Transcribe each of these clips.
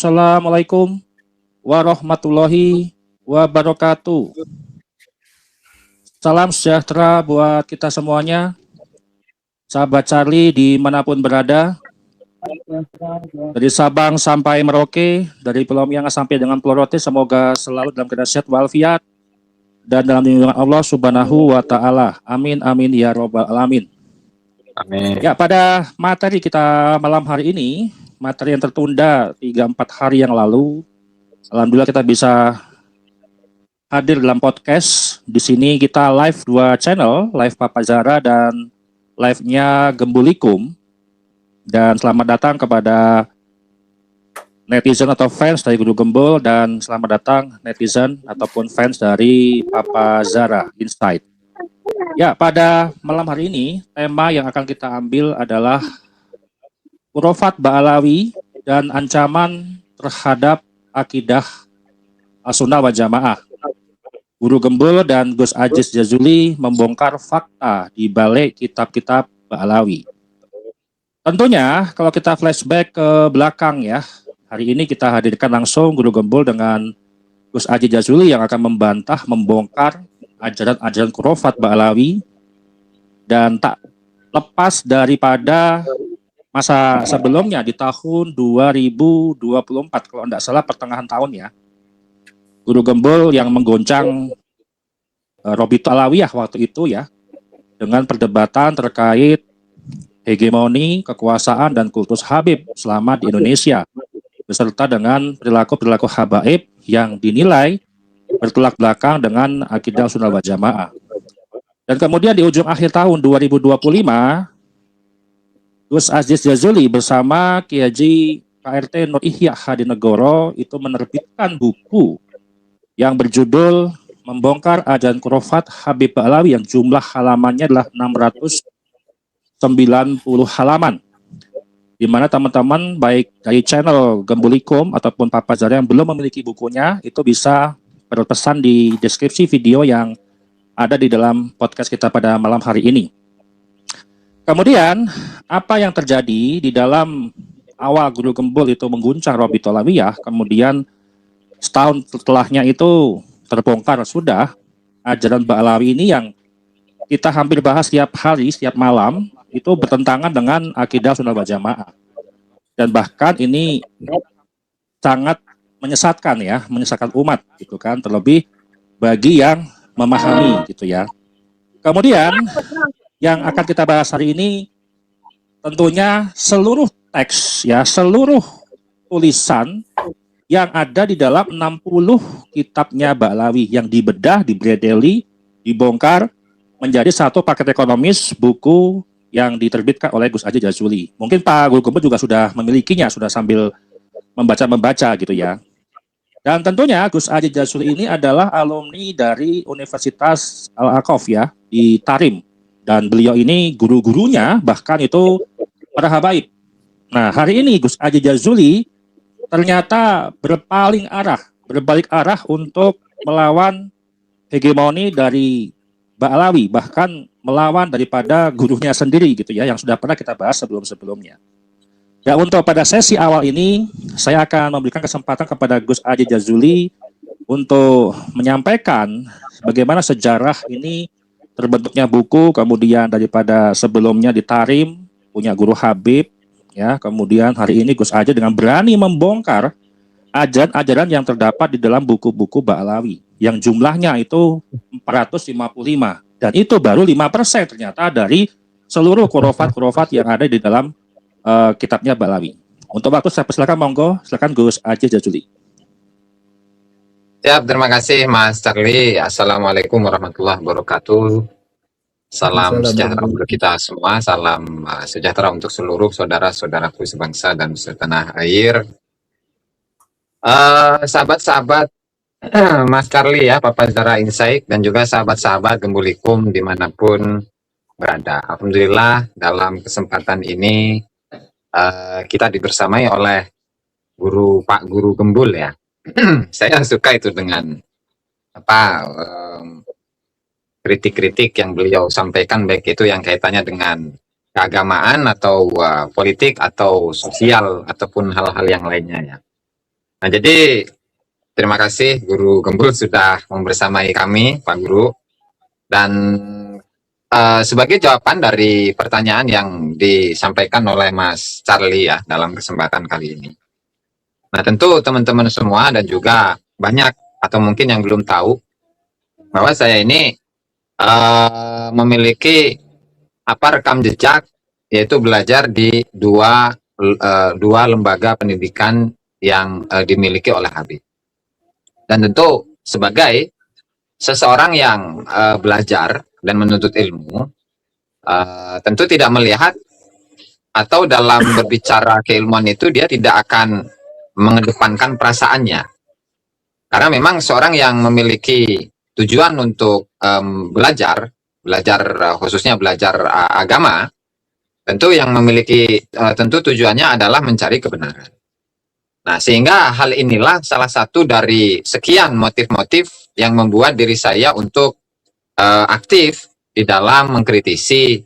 Assalamualaikum warahmatullahi wabarakatuh. Salam sejahtera buat kita semuanya, sahabat Charlie dimanapun berada, dari Sabang sampai Merauke, dari Pulau Miangas sampai dengan Pulau Rote, semoga selalu dalam keadaan sehat walafiat dan dalam lindungan Allah Subhanahu wa Ta'ala. Amin, amin ya Robbal 'Alamin. Amin. Ya, pada materi kita malam hari ini, materi yang tertunda 3-4 hari yang lalu, alhamdulillah kita bisa hadir dalam podcast. Di sini kita live 2 channel, live Papa Zara dan live-nya Gembulikum. Dan selamat datang kepada netizen atau fans dari Guru Gembul, dan selamat datang netizen ataupun fans dari Papa Zara Insight. Ya, pada malam hari ini tema yang akan kita ambil adalah Khurafat Ba'alawi dan ancaman terhadap akidah Ahlussunnah wal Jamaah. Guru Gembul dan Gus Aziz Jazuli membongkar fakta di balik kitab-kitab Ba'alawi. Tentunya kalau kita flashback ke belakang ya, hari ini kita hadirkan langsung Guru Gembul dengan Gus Aziz Jazuli yang akan membantah, membongkar ajaran-ajaran Khurafat Ba'alawi, dan tak lepas daripada masa sebelumnya di tahun 2024 kalau tidak salah pertengahan tahun ya, Guru Gembul yang menggoncang Robito Alawiyah waktu itu ya, dengan perdebatan terkait hegemoni, kekuasaan, dan kultus Habib selama di Indonesia, beserta dengan perilaku-perilaku habaib yang dinilai bertolak belakang dengan akidah Ahlussunnah wal Jamaah. Dan kemudian di ujung akhir tahun 2025, Gus Aziz Jazuli bersama Kiai Haji KRT Nur Ihya Hadinegoro itu menerbitkan buku yang berjudul Membongkar Ajaran Khurafat Habib Ba'alawi, yang jumlah halamannya adalah 690 halaman, di mana teman-teman baik dari channel Gembulikum ataupun Papa Zara yang belum memiliki bukunya itu bisa berpesan di deskripsi video yang ada di dalam podcast kita pada malam hari ini. Kemudian apa yang terjadi di dalam awal Guru Gembul itu mengguncang Robito Alawiyah, kemudian setahun setelahnya itu terbongkar sudah ajaran Ba'alawi ini yang kita hampir bahas setiap hari, setiap malam, itu bertentangan dengan akidah Ahlussunnah wal Jamaah. Dan bahkan ini sangat menyesatkan ya, menyesatkan umat gitu kan, terlebih bagi yang memahami gitu ya. Kemudian yang akan kita bahas hari ini tentunya seluruh teks ya, seluruh tulisan yang ada di dalam 60 kitabnya Ba'alawi yang dibedah, dibredeli, dibongkar menjadi satu paket ekonomis buku yang diterbitkan oleh Gus Aziz Jazuli. Mungkin Pak Guru Gembul juga sudah memilikinya, sudah sambil membaca gitu ya. Dan tentunya Gus Aziz Jazuli ini adalah alumni dari Universitas Al-Aqaf ya, di Tarim. Dan beliau ini guru-gurunya bahkan itu para habaib. Nah, hari ini Gus Aziz Jazuli ternyata berbalik arah untuk melawan hegemoni dari Ba'alawi, bahkan melawan daripada gurunya sendiri gitu ya, yang sudah pernah kita bahas sebelum-sebelumnya. Ya, untuk pada sesi awal ini saya akan memberikan kesempatan kepada Gus Aziz Jazuli untuk menyampaikan bagaimana sejarah ini terbentuknya buku, kemudian daripada sebelumnya di Tarim punya guru Habib ya, kemudian hari ini Gus Aziz dengan berani membongkar ajaran-ajaran yang terdapat di dalam buku-buku Ba'alawi yang jumlahnya itu 455, dan itu baru 5% ternyata dari seluruh khurafat yang ada di dalam kitabnya Ba'alawi. Untuk waktu saya persilakan, monggo, silakan Gus Aziz Jazuli. Ya, terima kasih Mas Charlie. Assalamualaikum warahmatullahi wabarakatuh. Salam sejahtera untuk kita semua, salam sejahtera untuk seluruh saudara-saudaraku sebangsa dan setanah air. Sahabat-sahabat Mas Charlie ya, Papa Zara Insight, dan juga sahabat-sahabat Gembulikum dimanapun berada. Alhamdulillah dalam kesempatan ini kita dibersamai oleh Pak Guru Gembul ya. Saya suka itu dengan kritik-kritik yang beliau sampaikan, baik itu yang kaitannya dengan keagamaan atau politik atau sosial ataupun hal-hal yang lainnya ya. Nah, jadi terima kasih Guru Gembul sudah membersamai kami, Pak Guru. Dan sebagai jawaban dari pertanyaan yang disampaikan oleh Mas Charlie ya dalam kesempatan kali ini. Nah, tentu teman-teman semua dan juga banyak atau mungkin yang belum tahu bahwa saya ini memiliki rekam jejak, yaitu belajar di dua lembaga pendidikan yang dimiliki oleh Habib. Dan tentu sebagai seseorang yang belajar dan menuntut ilmu, tentu tidak melihat atau dalam berbicara keilmuan itu dia tidak akan mengedepankan perasaannya. Karena memang seorang yang memiliki tujuan untuk belajar khususnya belajar agama, tentu yang memiliki tentu tujuannya adalah mencari kebenaran. Nah, sehingga hal inilah salah satu dari sekian motif-motif yang membuat diri saya untuk aktif di dalam mengkritisi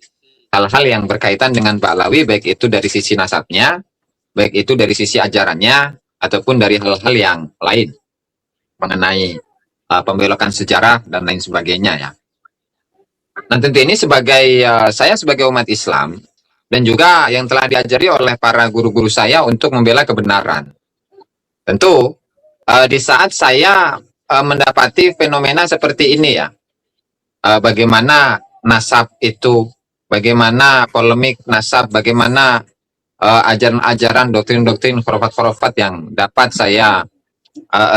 hal-hal yang berkaitan dengan Ba'lawi, baik itu dari sisi nasabnya, baik itu dari sisi ajarannya, ataupun dari hal-hal yang lain mengenai pembelokan sejarah dan lain sebagainya ya. Nah, tentu ini sebagai saya sebagai umat Islam dan juga yang telah diajari oleh para guru-guru saya untuk membela kebenaran. Tentu di saat saya mendapati fenomena seperti ini ya, bagaimana nasab itu, bagaimana polemik nasab, bagaimana ajaran-ajaran, doktrin-doktrin, khurafat-khurafat yang dapat saya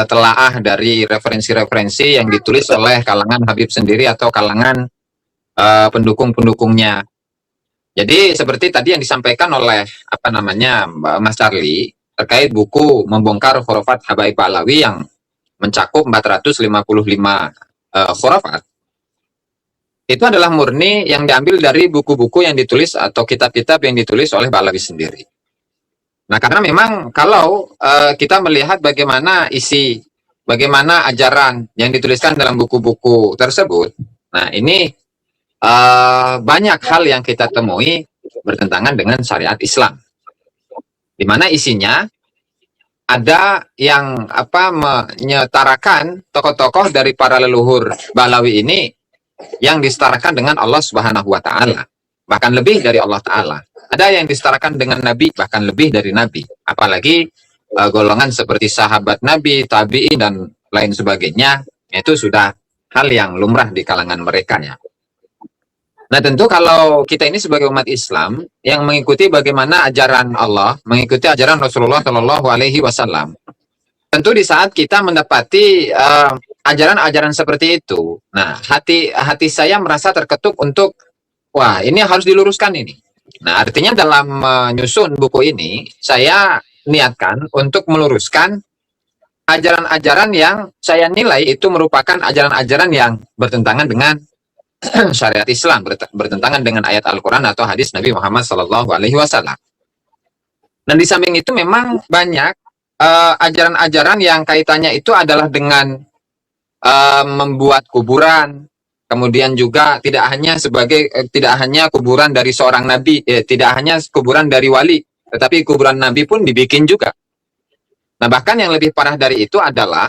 telaah dari referensi-referensi yang ditulis oleh kalangan Habib sendiri atau kalangan pendukung-pendukungnya. Jadi seperti tadi yang disampaikan oleh Mas Charlie terkait buku Membongkar Khurafat Habaib Ba'lawi yang mencakup 455 khurafat. Itu adalah murni yang diambil dari buku-buku yang ditulis atau kitab-kitab yang ditulis oleh Ba'lawi sendiri. Nah, karena memang kalau kita melihat bagaimana isi, bagaimana ajaran yang dituliskan dalam buku-buku tersebut, nah ini banyak hal yang kita temui bertentangan dengan syariat Islam, di mana isinya ada yang menyetarakan tokoh-tokoh dari para leluhur Ba'lawi ini yang disetarakan dengan Allah Subhanahu wa Ta'ala, bahkan lebih dari Allah Ta'ala. Ada yang disetarakan dengan Nabi, bahkan lebih dari Nabi. Apalagi golongan seperti sahabat Nabi, tabi'in, dan lain sebagainya, itu sudah hal yang lumrah di kalangan mereka ya. Nah, tentu kalau kita ini sebagai umat Islam yang mengikuti bagaimana ajaran Allah, mengikuti ajaran Rasulullah Shallallahu Alaihi Wasallam, tentu di saat kita mendapati ajaran-ajaran seperti itu, nah hati saya merasa terketuk untuk, wah, ini harus diluruskan ini. Nah, artinya dalam menyusun buku ini, saya niatkan untuk meluruskan ajaran-ajaran yang saya nilai itu merupakan ajaran-ajaran yang bertentangan dengan syariat Islam, bertentangan dengan ayat Al-Quran atau hadis Nabi Muhammad SAW. Dan di samping itu memang banyak ajaran-ajaran yang kaitannya itu adalah dengan membuat kuburan, kemudian juga tidak hanya kuburan dari seorang nabi, tidak hanya kuburan dari wali, tetapi kuburan nabi pun dibikin juga. Nah, bahkan yang lebih parah dari itu adalah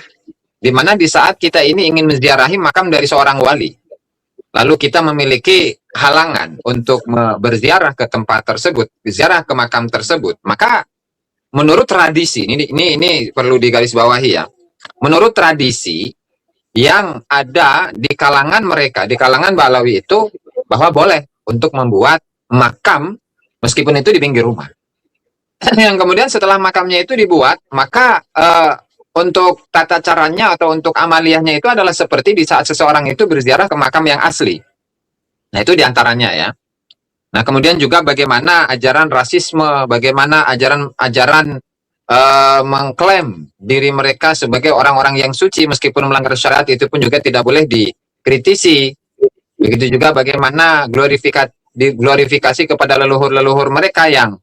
di mana di saat kita ini ingin menziarahi makam dari seorang wali, lalu kita memiliki halangan untuk berziarah ke tempat tersebut, berziarah ke makam tersebut, maka menurut tradisi, ini perlu digarisbawahi ya, menurut tradisi yang ada di kalangan mereka, di kalangan Ba'lawi itu, bahwa boleh untuk membuat makam meskipun itu di pinggir rumah. Yang kemudian setelah makamnya itu dibuat, maka untuk tata caranya atau untuk amaliyahnya itu adalah seperti di saat seseorang itu berziarah ke makam yang asli. Nah, itu diantaranya ya. Nah, kemudian juga bagaimana ajaran rasisme, bagaimana ajaran mengklaim diri mereka sebagai orang-orang yang suci meskipun melanggar syariat, itu pun juga tidak boleh dikritisi. Begitu juga bagaimana glorifikasi kepada leluhur-leluhur mereka yang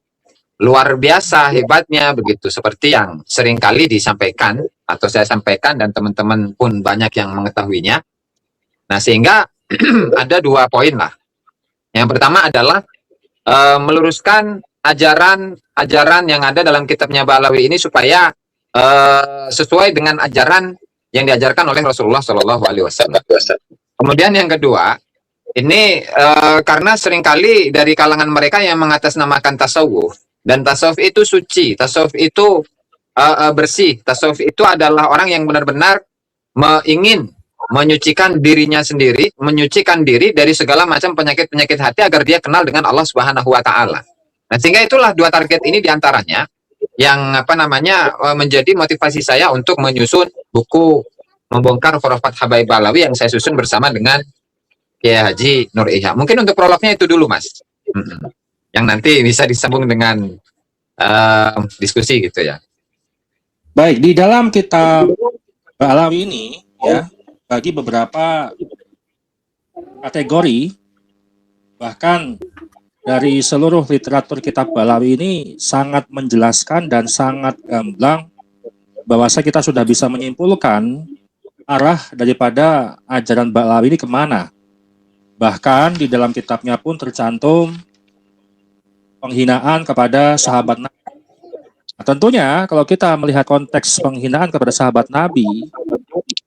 luar biasa hebatnya, begitu, seperti yang seringkali disampaikan atau saya sampaikan dan teman-teman pun banyak yang mengetahuinya. Nah, sehingga ada 2 poin lah. Yang pertama adalah meluruskan ajaran yang ada dalam kitabnya Ba'lawi ini supaya sesuai dengan ajaran yang diajarkan oleh Rasulullah Shallallahu Alaihi Wasallam. Kemudian yang kedua, ini karena seringkali dari kalangan mereka yang mengatasnamakan tasawuf, dan tasawuf itu suci, tasawuf itu bersih, tasawuf itu adalah orang yang benar-benar ingin menyucikan dirinya sendiri, menyucikan diri dari segala macam penyakit-penyakit hati agar dia kenal dengan Allah Subhanahu wa taala. Nah, sehingga itulah dua target ini diantaranya yang menjadi motivasi saya untuk menyusun buku Membongkar Khurafat Habaib Balawi yang saya susun bersama dengan Kiai Haji Nur Ihya. Mungkin untuk prolognya itu dulu, Mas. Yang nanti bisa disambung dengan diskusi gitu ya. Baik, di dalam kitab Balawi ini ya, bagi beberapa kategori, bahkan dari seluruh literatur kitab Balawi ini sangat menjelaskan dan sangat gamblang bahwa kita sudah bisa menyimpulkan arah daripada ajaran Balawi ini kemana. Bahkan di dalam kitabnya pun tercantum penghinaan kepada sahabat Nabi. Nah, tentunya kalau kita melihat konteks penghinaan kepada sahabat Nabi,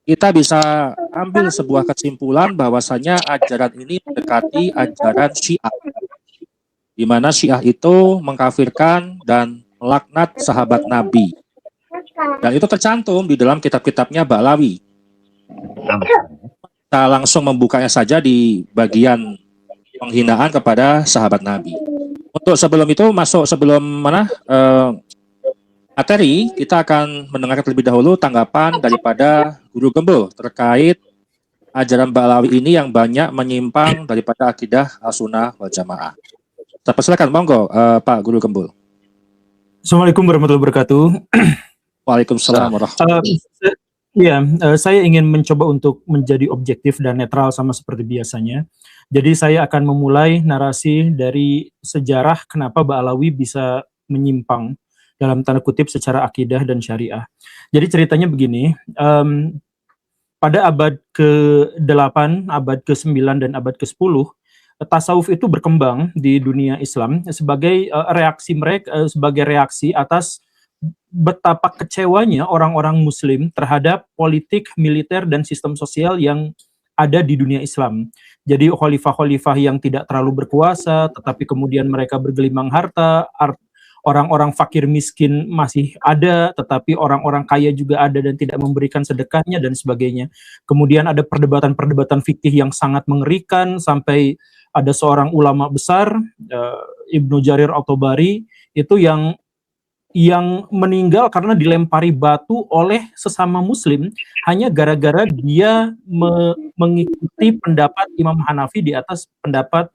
kita bisa ambil sebuah kesimpulan bahwasanya ajaran ini mendekati ajaran Syiah, di mana Syiah itu mengkafirkan dan melaknat sahabat Nabi. Dan itu tercantum di dalam kitab-kitabnya Balawi. Kita langsung membukanya saja di bagian penghinaan kepada sahabat Nabi. Untuk sebelum itu, sebelum materi, kita akan mendengar terlebih dahulu tanggapan daripada Guru Gembul terkait ajaran Balawi ini yang banyak menyimpang daripada akidah Ahlussunnah wal Jamaah. Silakan, monggo Pak Guru Gembul. Assalamualaikum warahmatullahi wabarakatuh. Waalaikumsalam warahmatullahi wabarakatuh. Saya ingin mencoba untuk menjadi objektif dan netral sama seperti biasanya. Jadi saya akan memulai narasi dari sejarah kenapa Balawi bisa menyimpang dalam tanda kutip secara akidah dan syariah. Jadi ceritanya begini, pada abad ke-8, abad ke-9, dan abad ke-10, tasawuf itu berkembang di dunia Islam sebagai reaksi atas betapa kecewanya orang-orang Muslim terhadap politik, militer, dan sistem sosial yang ada di dunia Islam. Jadi khalifah-khalifah yang tidak terlalu berkuasa, tetapi kemudian mereka bergelimang harta, orang-orang fakir miskin masih ada, tetapi orang-orang kaya juga ada dan tidak memberikan sedekahnya dan sebagainya. Kemudian ada perdebatan-perdebatan fikih yang sangat mengerikan, sampai ada seorang ulama besar, Ibnu Jarir At-Tabari, itu yang meninggal karena dilempari batu oleh sesama Muslim hanya gara-gara dia mengikuti pendapat Imam Hanafi di atas pendapat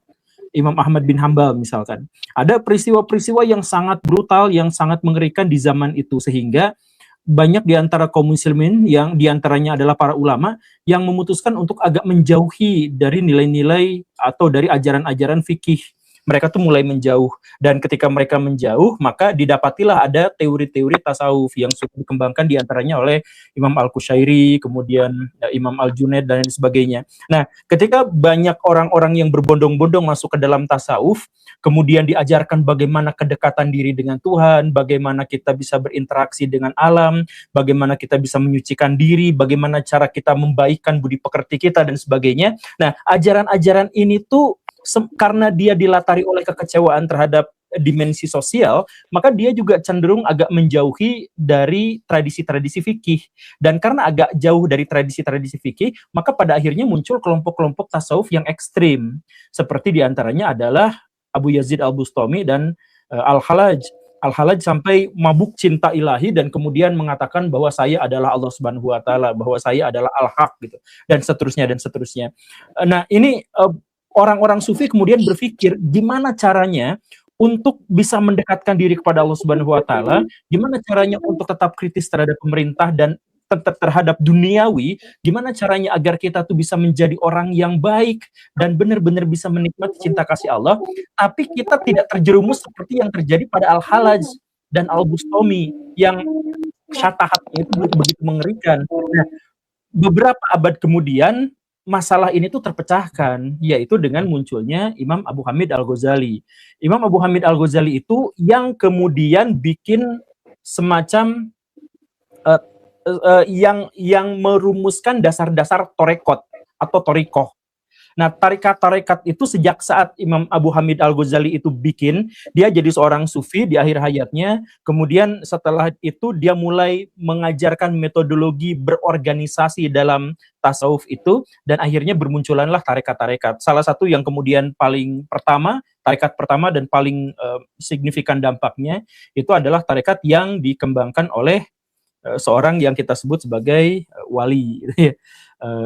Imam Ahmad bin Hambal misalkan. Ada peristiwa-peristiwa yang sangat brutal, yang sangat mengerikan di zaman itu, sehingga banyak di antara kaum muslimin yang diantaranya adalah para ulama yang memutuskan untuk agak menjauhi dari nilai-nilai atau dari ajaran-ajaran fikih. Mereka tuh mulai menjauh, dan ketika mereka menjauh maka didapatilah ada teori-teori tasawuf yang sudah dikembangkan diantaranya oleh Imam Al-Qushairi, kemudian Imam Al-Junaid dan sebagainya. Nah, ketika banyak orang-orang yang berbondong-bondong masuk ke dalam tasawuf, kemudian diajarkan bagaimana kedekatan diri dengan Tuhan, bagaimana kita bisa berinteraksi dengan alam, bagaimana kita bisa menyucikan diri, bagaimana cara kita membaikkan budi pekerti kita dan sebagainya. Nah, ajaran-ajaran ini tuh karena dia dilatari oleh kekecewaan terhadap dimensi sosial, maka dia juga cenderung agak menjauhi dari tradisi-tradisi fikih. Dan karena agak jauh dari tradisi-tradisi fikih, maka pada akhirnya muncul kelompok-kelompok tasawuf yang ekstrim. Seperti diantaranya adalah Abu Yazid Al-Bustami dan Al-Halaj. Al-Halaj sampai mabuk cinta ilahi dan kemudian mengatakan bahwa saya adalah Allah Subhanahu wa taala, bahwa saya adalah Al-Haq gitu. Dan seterusnya dan seterusnya. Nah, ini orang-orang sufi kemudian berpikir gimana caranya untuk bisa mendekatkan diri kepada Allah Subhanahu wa taala, gimana caranya untuk tetap kritis terhadap pemerintah dan terhadap duniawi, gimana caranya agar kita tuh bisa menjadi orang yang baik dan benar-benar bisa menikmati cinta kasih Allah, tapi kita tidak terjerumus seperti yang terjadi pada Al-Halaj dan Al-Bustami yang syatahatnya itu begitu mengerikan. Nah, beberapa abad kemudian masalah ini tuh terpecahkan, yaitu dengan munculnya Imam Abu Hamid Al-Ghazali. Imam Abu Hamid Al-Ghazali itu yang kemudian bikin semacam eh, yang merumuskan dasar-dasar torekot atau torikoh. Nah, tarekat-tarekat itu sejak saat Imam Abu Hamid Al-Ghazali itu bikin, dia jadi seorang sufi di akhir hayatnya, kemudian setelah itu dia mulai mengajarkan metodologi berorganisasi dalam tasawuf itu, dan akhirnya bermunculanlah tarekat-tarekat. Salah satu yang kemudian paling pertama, tarekat pertama dan paling signifikan dampaknya, itu adalah tarekat yang dikembangkan oleh seorang yang kita sebut sebagai wali,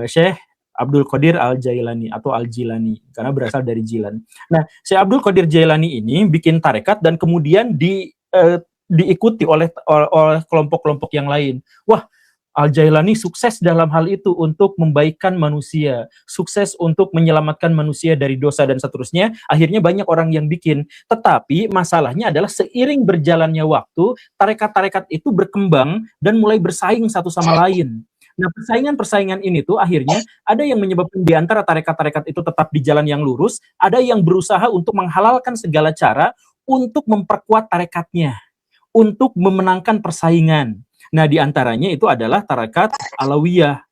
Syekh Abdul Qadir Al-Jailani atau Al-Jilani, karena berasal dari Jilan. Nah, Syekh Abdul Qadir Jailani ini bikin tarekat dan kemudian diikuti oleh kelompok-kelompok yang lain. Wah, Al-Jailani sukses dalam hal itu untuk membaikkan manusia, sukses untuk menyelamatkan manusia dari dosa dan seterusnya. Akhirnya banyak orang yang bikin. Tetapi masalahnya adalah seiring berjalannya waktu, tarekat-tarekat itu berkembang dan mulai bersaing satu sama lain. Nah, persaingan-persaingan ini tuh akhirnya ada yang menyebabkan di antara tarekat-tarekat itu tetap di jalan yang lurus, ada yang berusaha untuk menghalalkan segala cara untuk memperkuat tarekatnya, untuk memenangkan persaingan. Nah, di antaranya itu adalah tarekat Alawiyah,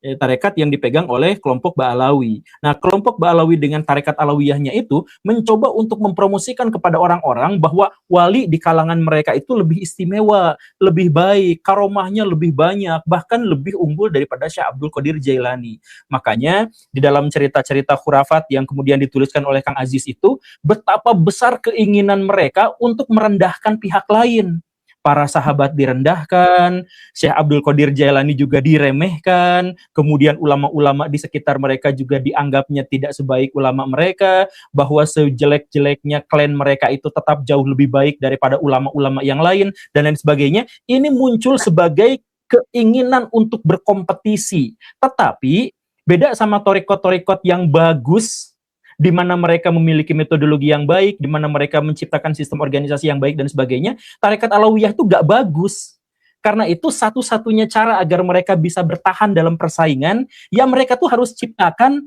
tarekat yang dipegang oleh kelompok Ba'alawi. Nah, kelompok Ba'alawi dengan tarekat Alawiyahnya itu mencoba untuk mempromosikan kepada orang-orang bahwa wali di kalangan mereka itu lebih istimewa, lebih baik, karomahnya lebih banyak, bahkan lebih unggul daripada Syekh Abdul Qadir Jailani. Makanya di dalam cerita-cerita khurafat yang kemudian dituliskan oleh Kang Aziz itu, betapa besar keinginan mereka untuk merendahkan pihak lain. Para sahabat direndahkan, Syekh Abdul Qadir Jailani juga diremehkan, kemudian ulama-ulama di sekitar mereka juga dianggapnya tidak sebaik ulama mereka, bahwa sejelek-jeleknya klan mereka itu tetap jauh lebih baik daripada ulama-ulama yang lain, dan lain sebagainya. Ini muncul sebagai keinginan untuk berkompetisi. Tetapi, beda sama torikot-torikot yang bagus, di mana mereka memiliki metodologi yang baik, di mana mereka menciptakan sistem organisasi yang baik dan sebagainya, tarekat Alawiyah itu gak bagus. Karena itu satu-satunya cara agar mereka bisa bertahan dalam persaingan, ya mereka tuh harus ciptakan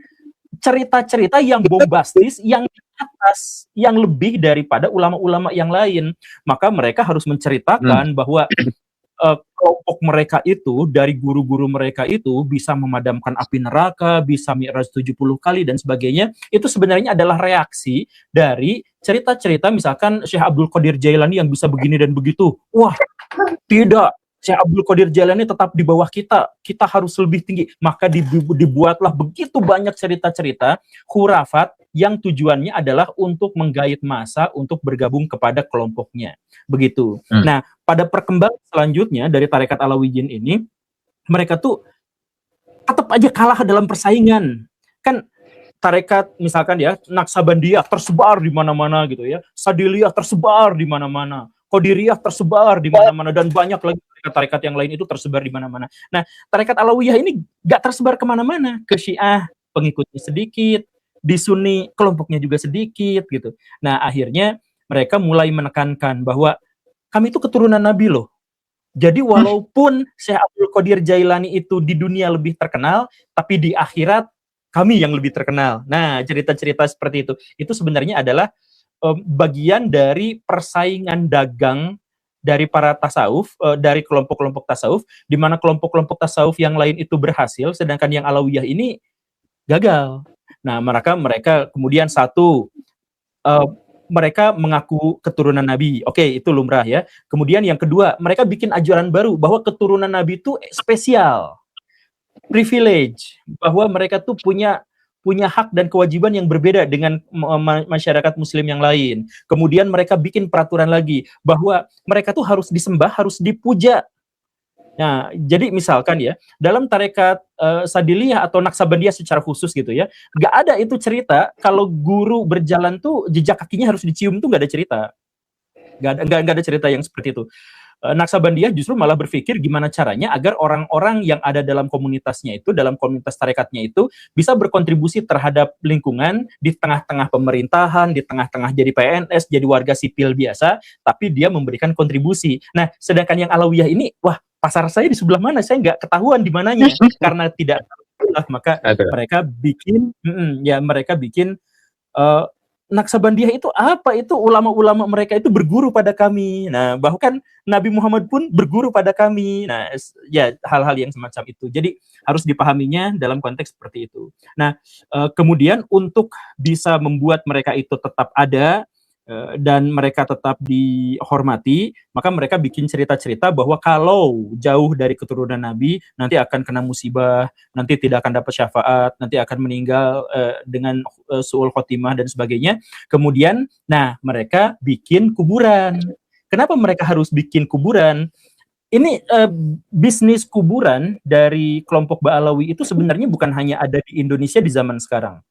cerita-cerita yang bombastis, yang di atas, yang lebih daripada ulama-ulama yang lain. Maka mereka harus menceritakan bahwa kelompok mereka itu, dari guru-guru mereka itu bisa memadamkan api neraka, bisa mi'raj 70 kali dan sebagainya. Itu sebenarnya adalah reaksi dari cerita-cerita misalkan Syekh Abdul Qadir Jailani yang bisa begini dan begitu. Wah, tidak, Syekh Abdul Qadir Jailani tetap di bawah kita harus lebih tinggi. Maka dibuatlah begitu banyak cerita-cerita khurafat yang tujuannya adalah untuk menggait massa untuk bergabung kepada kelompoknya. Begitu. Nah, pada perkembangan selanjutnya dari tarekat Alawiyin ini, mereka tuh tetap aja kalah dalam persaingan. Kan tarekat misalkan ya, Naksabandiyah tersebar di mana-mana gitu ya, Sadiliyah tersebar di mana-mana, Qadiriyah tersebar di mana-mana, dan banyak lagi tarekat-tarekat yang lain itu tersebar di mana-mana. Nah, tarekat Alawiyah ini gak tersebar kemana-mana. Ke Syiah pengikutnya sedikit, di Sunni kelompoknya juga sedikit gitu. Nah, akhirnya mereka mulai menekankan bahwa kami itu keturunan Nabi loh. Jadi walaupun Syekh Abdul Qadir Jailani itu di dunia lebih terkenal, tapi di akhirat kami yang lebih terkenal. Nah, cerita-cerita seperti itu sebenarnya adalah bagian dari persaingan dagang dari para tasawuf, dari kelompok-kelompok tasawuf, di mana kelompok-kelompok tasawuf yang lain itu berhasil, sedangkan yang Alawiyah ini gagal. Nah, mereka kemudian satu, mereka mengaku keturunan Nabi. Oke, itu lumrah ya. Kemudian yang kedua, mereka bikin ajaran baru bahwa keturunan Nabi itu spesial, privilege, bahwa mereka tuh punya hak dan kewajiban yang berbeda dengan masyarakat muslim yang lain. Kemudian mereka bikin peraturan lagi bahwa mereka tuh harus disembah, harus dipuja. Nah, jadi misalkan ya, dalam tarekat Sadiliyah atau Naksabandiyah secara khusus gitu ya, nggak ada itu cerita kalau guru berjalan tuh jejak kakinya harus dicium, tuh nggak ada cerita. Nggak ada cerita yang seperti itu. Naksabandiyah justru malah berpikir gimana caranya agar orang-orang yang ada dalam komunitasnya itu, dalam komunitas tarekatnya itu, bisa berkontribusi terhadap lingkungan di tengah-tengah pemerintahan, di tengah-tengah jadi PNS, jadi warga sipil biasa, tapi dia memberikan kontribusi. Nah, sedangkan yang Alawiyah ini, wah, pasar saya di sebelah mana? Saya nggak ketahuan di mananya. Karena tidak, maka mereka bikin Naksabandiah itu apa? Itu ulama-ulama mereka itu berguru pada kami. Nah, bahkan Nabi Muhammad pun berguru pada kami. Nah, ya hal-hal yang semacam itu. Jadi harus dipahaminya dalam konteks seperti itu. Nah, kemudian untuk bisa membuat mereka itu tetap ada dan mereka tetap dihormati, maka mereka bikin cerita-cerita bahwa kalau jauh dari keturunan Nabi, nanti akan kena musibah, nanti tidak akan dapat syafaat, nanti akan meninggal dengan su'ul khotimah dan sebagainya. Kemudian, nah mereka bikin kuburan. Kenapa mereka harus bikin kuburan? Ini bisnis kuburan dari kelompok Ba'alawi itu sebenarnya bukan hanya ada di Indonesia di zaman sekarang.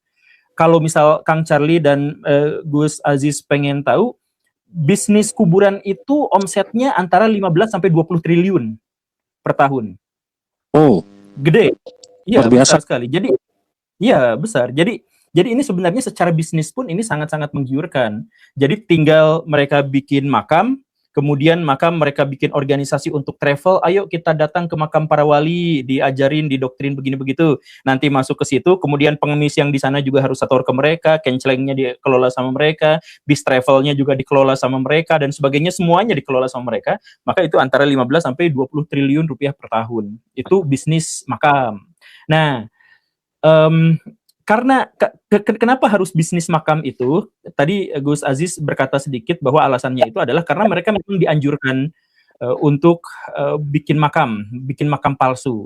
Kalau misal Kang Charlie dan Gus Aziz pengen tahu, bisnis kuburan itu omsetnya antara 15 sampai 20 triliun per tahun. Oh, Gede. Iya, luar biasa. besar sekali. Jadi iya, besar. Jadi ini sebenarnya secara bisnis pun ini sangat-sangat menggiurkan. Jadi tinggal mereka bikin makam, kemudian makam mereka bikin organisasi untuk travel, ayo kita datang ke makam para wali, diajarin, didoktrin begini begitu. Nanti masuk ke situ, kemudian pengemis yang di sana juga harus setor ke mereka, kencelengnya dikelola sama mereka, bis travelnya juga dikelola sama mereka dan sebagainya, semuanya dikelola sama mereka. Maka itu antara 15 sampai 20 triliun rupiah per tahun. Itu bisnis makam. Nah, karena kenapa harus bisnis makam itu? Tadi Gus Aziz berkata sedikit bahwa alasannya itu adalah karena mereka memang dianjurkan untuk bikin makam palsu.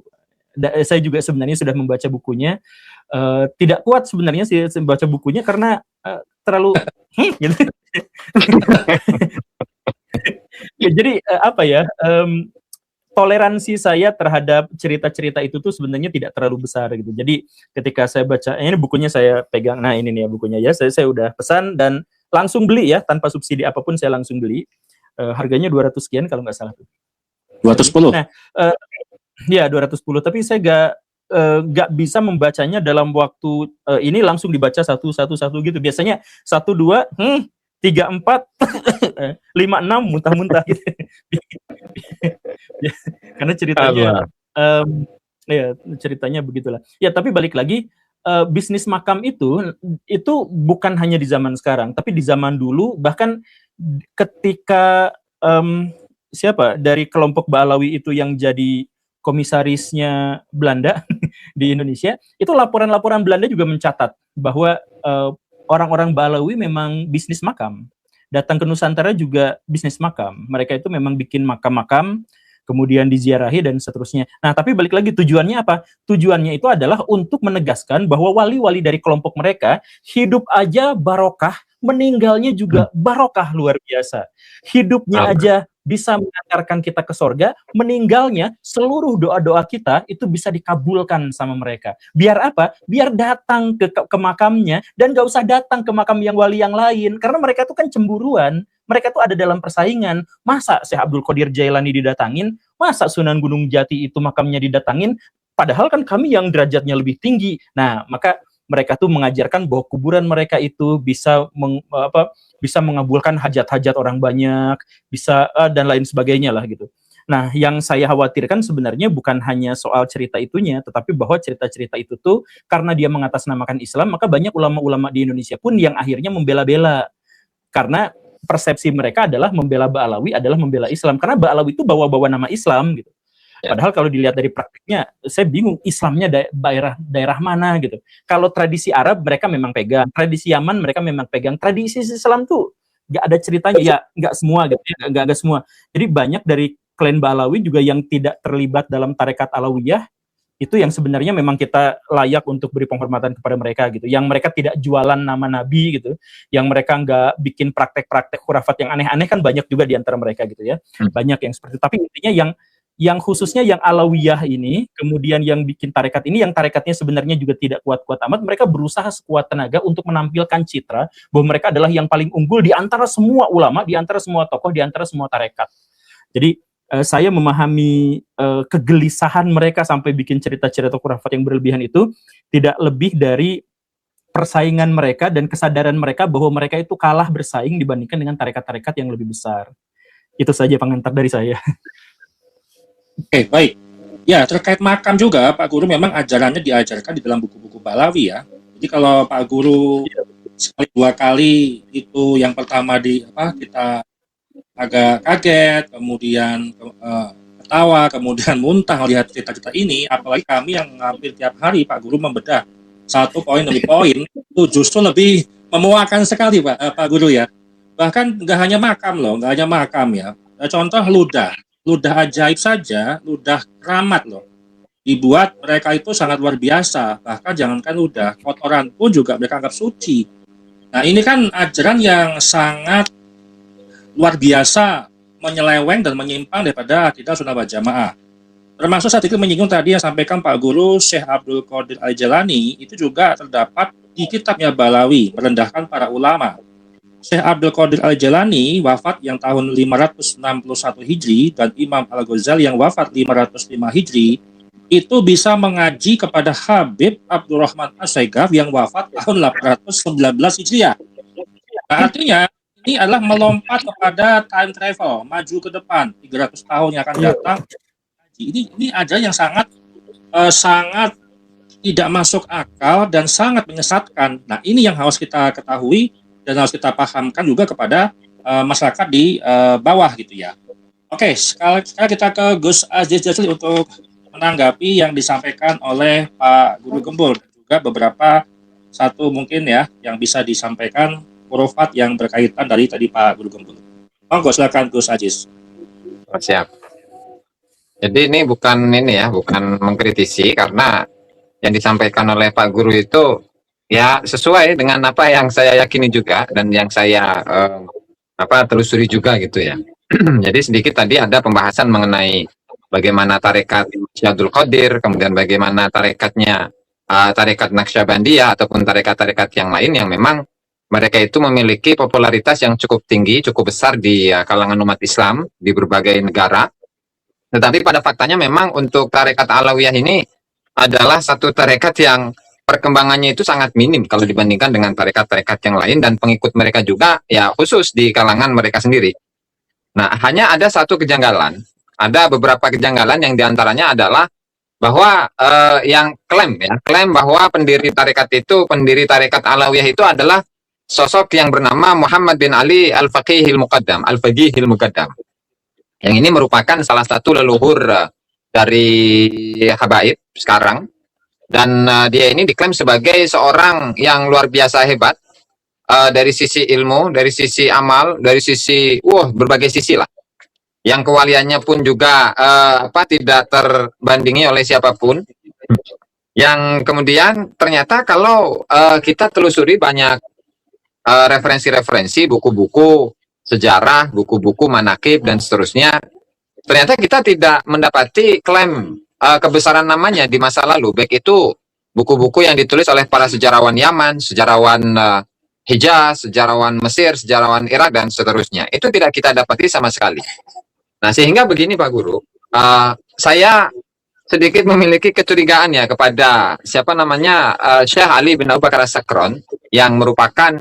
Saya juga sebenarnya sudah membaca bukunya, tidak kuat sebenarnya sih membaca bukunya karena terlalu gitu. Ya, jadi apa ya? Toleransi saya terhadap cerita-cerita itu tuh sebenarnya tidak terlalu besar gitu. Jadi ketika saya baca, ini bukunya saya pegang, nah ini nih ya bukunya ya, saya udah pesan dan langsung beli ya, tanpa subsidi apapun saya langsung beli. Harganya 200 sekian kalau nggak salah. 210. Nah, ya 210, tapi saya nggak bisa membacanya dalam waktu ini langsung dibaca satu gitu. Biasanya 1, 2, 3, 4, 5, 6 muntah-muntah gitu. Karena ceritanya ya ceritanya begitulah. Ya, tapi balik lagi bisnis makam itu bukan hanya di zaman sekarang, tapi di zaman dulu, bahkan ketika siapa dari kelompok Ba'alawi itu yang jadi komisarisnya Belanda di Indonesia, itu laporan-laporan Belanda juga mencatat bahwa orang-orang Ba'alawi memang bisnis makam. Datang ke Nusantara juga bisnis makam. Mereka itu memang bikin makam-makam, kemudian diziarahi dan seterusnya. Nah, tapi balik lagi tujuannya apa? Tujuannya itu adalah untuk menegaskan bahwa wali-wali dari kelompok mereka hidup aja barokah, meninggalnya juga barokah luar biasa. Hidupnya aja bisa mengantarkan kita ke sorga, meninggalnya seluruh doa-doa kita itu bisa dikabulkan sama mereka. Biar apa? Biar datang ke makamnya dan gak usah datang ke makam yang wali yang lain, karena mereka tuh kan cemburuan. Mereka tuh ada dalam persaingan. Masa Syekh Abdul Qadir Jailani didatangin? Masa Sunan Gunung Jati itu makamnya didatangin? Padahal kan kami yang derajatnya lebih tinggi. Nah, maka mereka tuh mengajarkan bahwa kuburan mereka itu bisa bisa mengabulkan hajat-hajat orang banyak, bisa dan lain sebagainya lah gitu. Nah, yang saya khawatirkan sebenarnya bukan hanya soal cerita itunya, tetapi bahwa cerita-cerita itu tuh karena dia mengatasnamakan Islam, maka banyak ulama-ulama di Indonesia pun yang akhirnya membela-bela. Karena persepsi mereka adalah membela Ba'alawi adalah membela Islam, karena Ba'alawi itu bawa-bawa nama Islam gitu. Padahal kalau dilihat dari praktiknya, saya bingung Islamnya daerah mana gitu. Kalau tradisi Arab mereka memang pegang, tradisi Yaman mereka memang pegang, tradisi Islam tuh nggak ada ceritanya, ya nggak semua gitu, ya nggak semua. Jadi banyak dari klan Ba'alawi juga yang tidak terlibat dalam tarekat Alawiyah, itu yang sebenarnya memang kita layak untuk beri penghormatan kepada mereka gitu. Yang mereka tidak jualan nama Nabi gitu, yang mereka nggak bikin praktek-praktek khurafat yang aneh-aneh kan banyak juga di antara mereka gitu ya. Banyak yang seperti itu. Tapi intinya yang khususnya yang Alawiyah ini, kemudian yang bikin tarekat ini, yang tarekatnya sebenarnya juga tidak kuat-kuat amat, mereka berusaha sekuat tenaga untuk menampilkan citra bahwa mereka adalah yang paling unggul di antara semua ulama, di antara semua tokoh, di antara semua tarekat. Jadi saya memahami kegelisahan mereka sampai bikin cerita-cerita khurafat yang berlebihan itu tidak lebih dari persaingan mereka dan kesadaran mereka bahwa mereka itu kalah bersaing dibandingkan dengan tarekat-tarekat yang lebih besar. Itu saja pengantar dari saya. Oke, baik. Ya, terkait makam juga, Pak Guru memang ajarannya diajarkan di dalam buku-buku Ba'alawi ya. Jadi kalau Pak Guru sekali dua kali itu yang pertama kita agak kaget, kemudian ketawa, kemudian muntah melihat cerita-cerita ini, apalagi kami yang hampir tiap hari Pak Guru membedah satu poin demi poin, itu justru lebih memuakkan sekali Pak Guru ya. Bahkan nggak hanya makam loh, nggak hanya makam ya. Contoh ludah ajaib saja, ludah keramat loh. Dibuat mereka itu sangat luar biasa, bahkan jangankan ludah, kotoran pun juga mereka anggap suci. Nah ini kan ajaran yang sangat luar biasa, menyeleweng dan menyimpang daripada akidah sunnah wal jamaah. Termasuk saat itu menyinggung tadi yang sampaikan Pak Guru Syekh Abdul Qadir Al-Jailani, itu juga terdapat di kitabnya Balawi, merendahkan para ulama. Syekh Abdul Qadir Al-Jailani wafat yang tahun 561 Hijri dan Imam Al-Ghazali yang wafat 505 Hijri itu bisa mengaji kepada Habib Abdurrahman As-Saigaf yang wafat tahun 819 Hijriah. Nah, artinya ini adalah melompat kepada time travel, maju ke depan 300 tahun yang akan datang. Ini ajaran yang sangat tidak masuk akal dan sangat menyesatkan. Nah, ini yang harus kita ketahui dan harus kita pahamkan juga kepada masyarakat di bawah gitu ya. Oke, sekarang kita ke Gus Aziz Jazili untuk menanggapi yang disampaikan oleh Pak Guru Gembul dan juga beberapa satu mungkin ya yang bisa disampaikan hurufat yang berkaitan dari tadi Pak Guru Gembul. Monggo silakan Gus Aziz. Siap. Jadi ini bukan mengkritisi, karena yang disampaikan oleh Pak Guru itu ya sesuai dengan apa yang saya yakini juga dan yang saya telusuri juga gitu ya. Jadi sedikit tadi ada pembahasan mengenai bagaimana tarekat Syekh Abdul Qadir, kemudian bagaimana tarekatnya tarekat Naqsyabandiyah ataupun tarekat-tarekat yang lain yang memang mereka itu memiliki popularitas yang cukup tinggi, cukup besar di kalangan umat Islam di berbagai negara. Tetapi pada faktanya memang untuk tarekat Alawiyah ini adalah satu tarekat yang perkembangannya itu sangat minim kalau dibandingkan dengan tarekat-tarekat yang lain, dan pengikut mereka juga ya khusus di kalangan mereka sendiri. Nah, hanya ada satu kejanggalan. Ada beberapa kejanggalan yang diantaranya adalah bahwa yang klaim bahwa pendiri tarekat Alawiyah itu adalah sosok yang bernama Muhammad bin Ali Al-Faqihil Muqaddam, Al-Faqihil Muqaddam. Yang ini merupakan salah satu leluhur dari Habaib sekarang, dan dia ini diklaim sebagai seorang yang luar biasa hebat dari sisi ilmu, dari sisi amal, dari sisi berbagai sisi lah. Yang kewaliannya pun juga tidak terbandingi oleh siapapun. Yang kemudian ternyata kalau kita telusuri banyak referensi-referensi, buku-buku sejarah, buku-buku manakib dan seterusnya, ternyata kita tidak mendapati klaim kebesaran namanya di masa lalu, baik itu buku-buku yang ditulis oleh para sejarawan Yaman, sejarawan Hijaz, sejarawan Mesir, sejarawan Irak dan seterusnya. Itu tidak kita dapati sama sekali. Nah, sehingga begini Pak Guru, saya sedikit memiliki kecurigaan ya kepada Syekh Ali bin Abu Bakar As-Sakron yang merupakan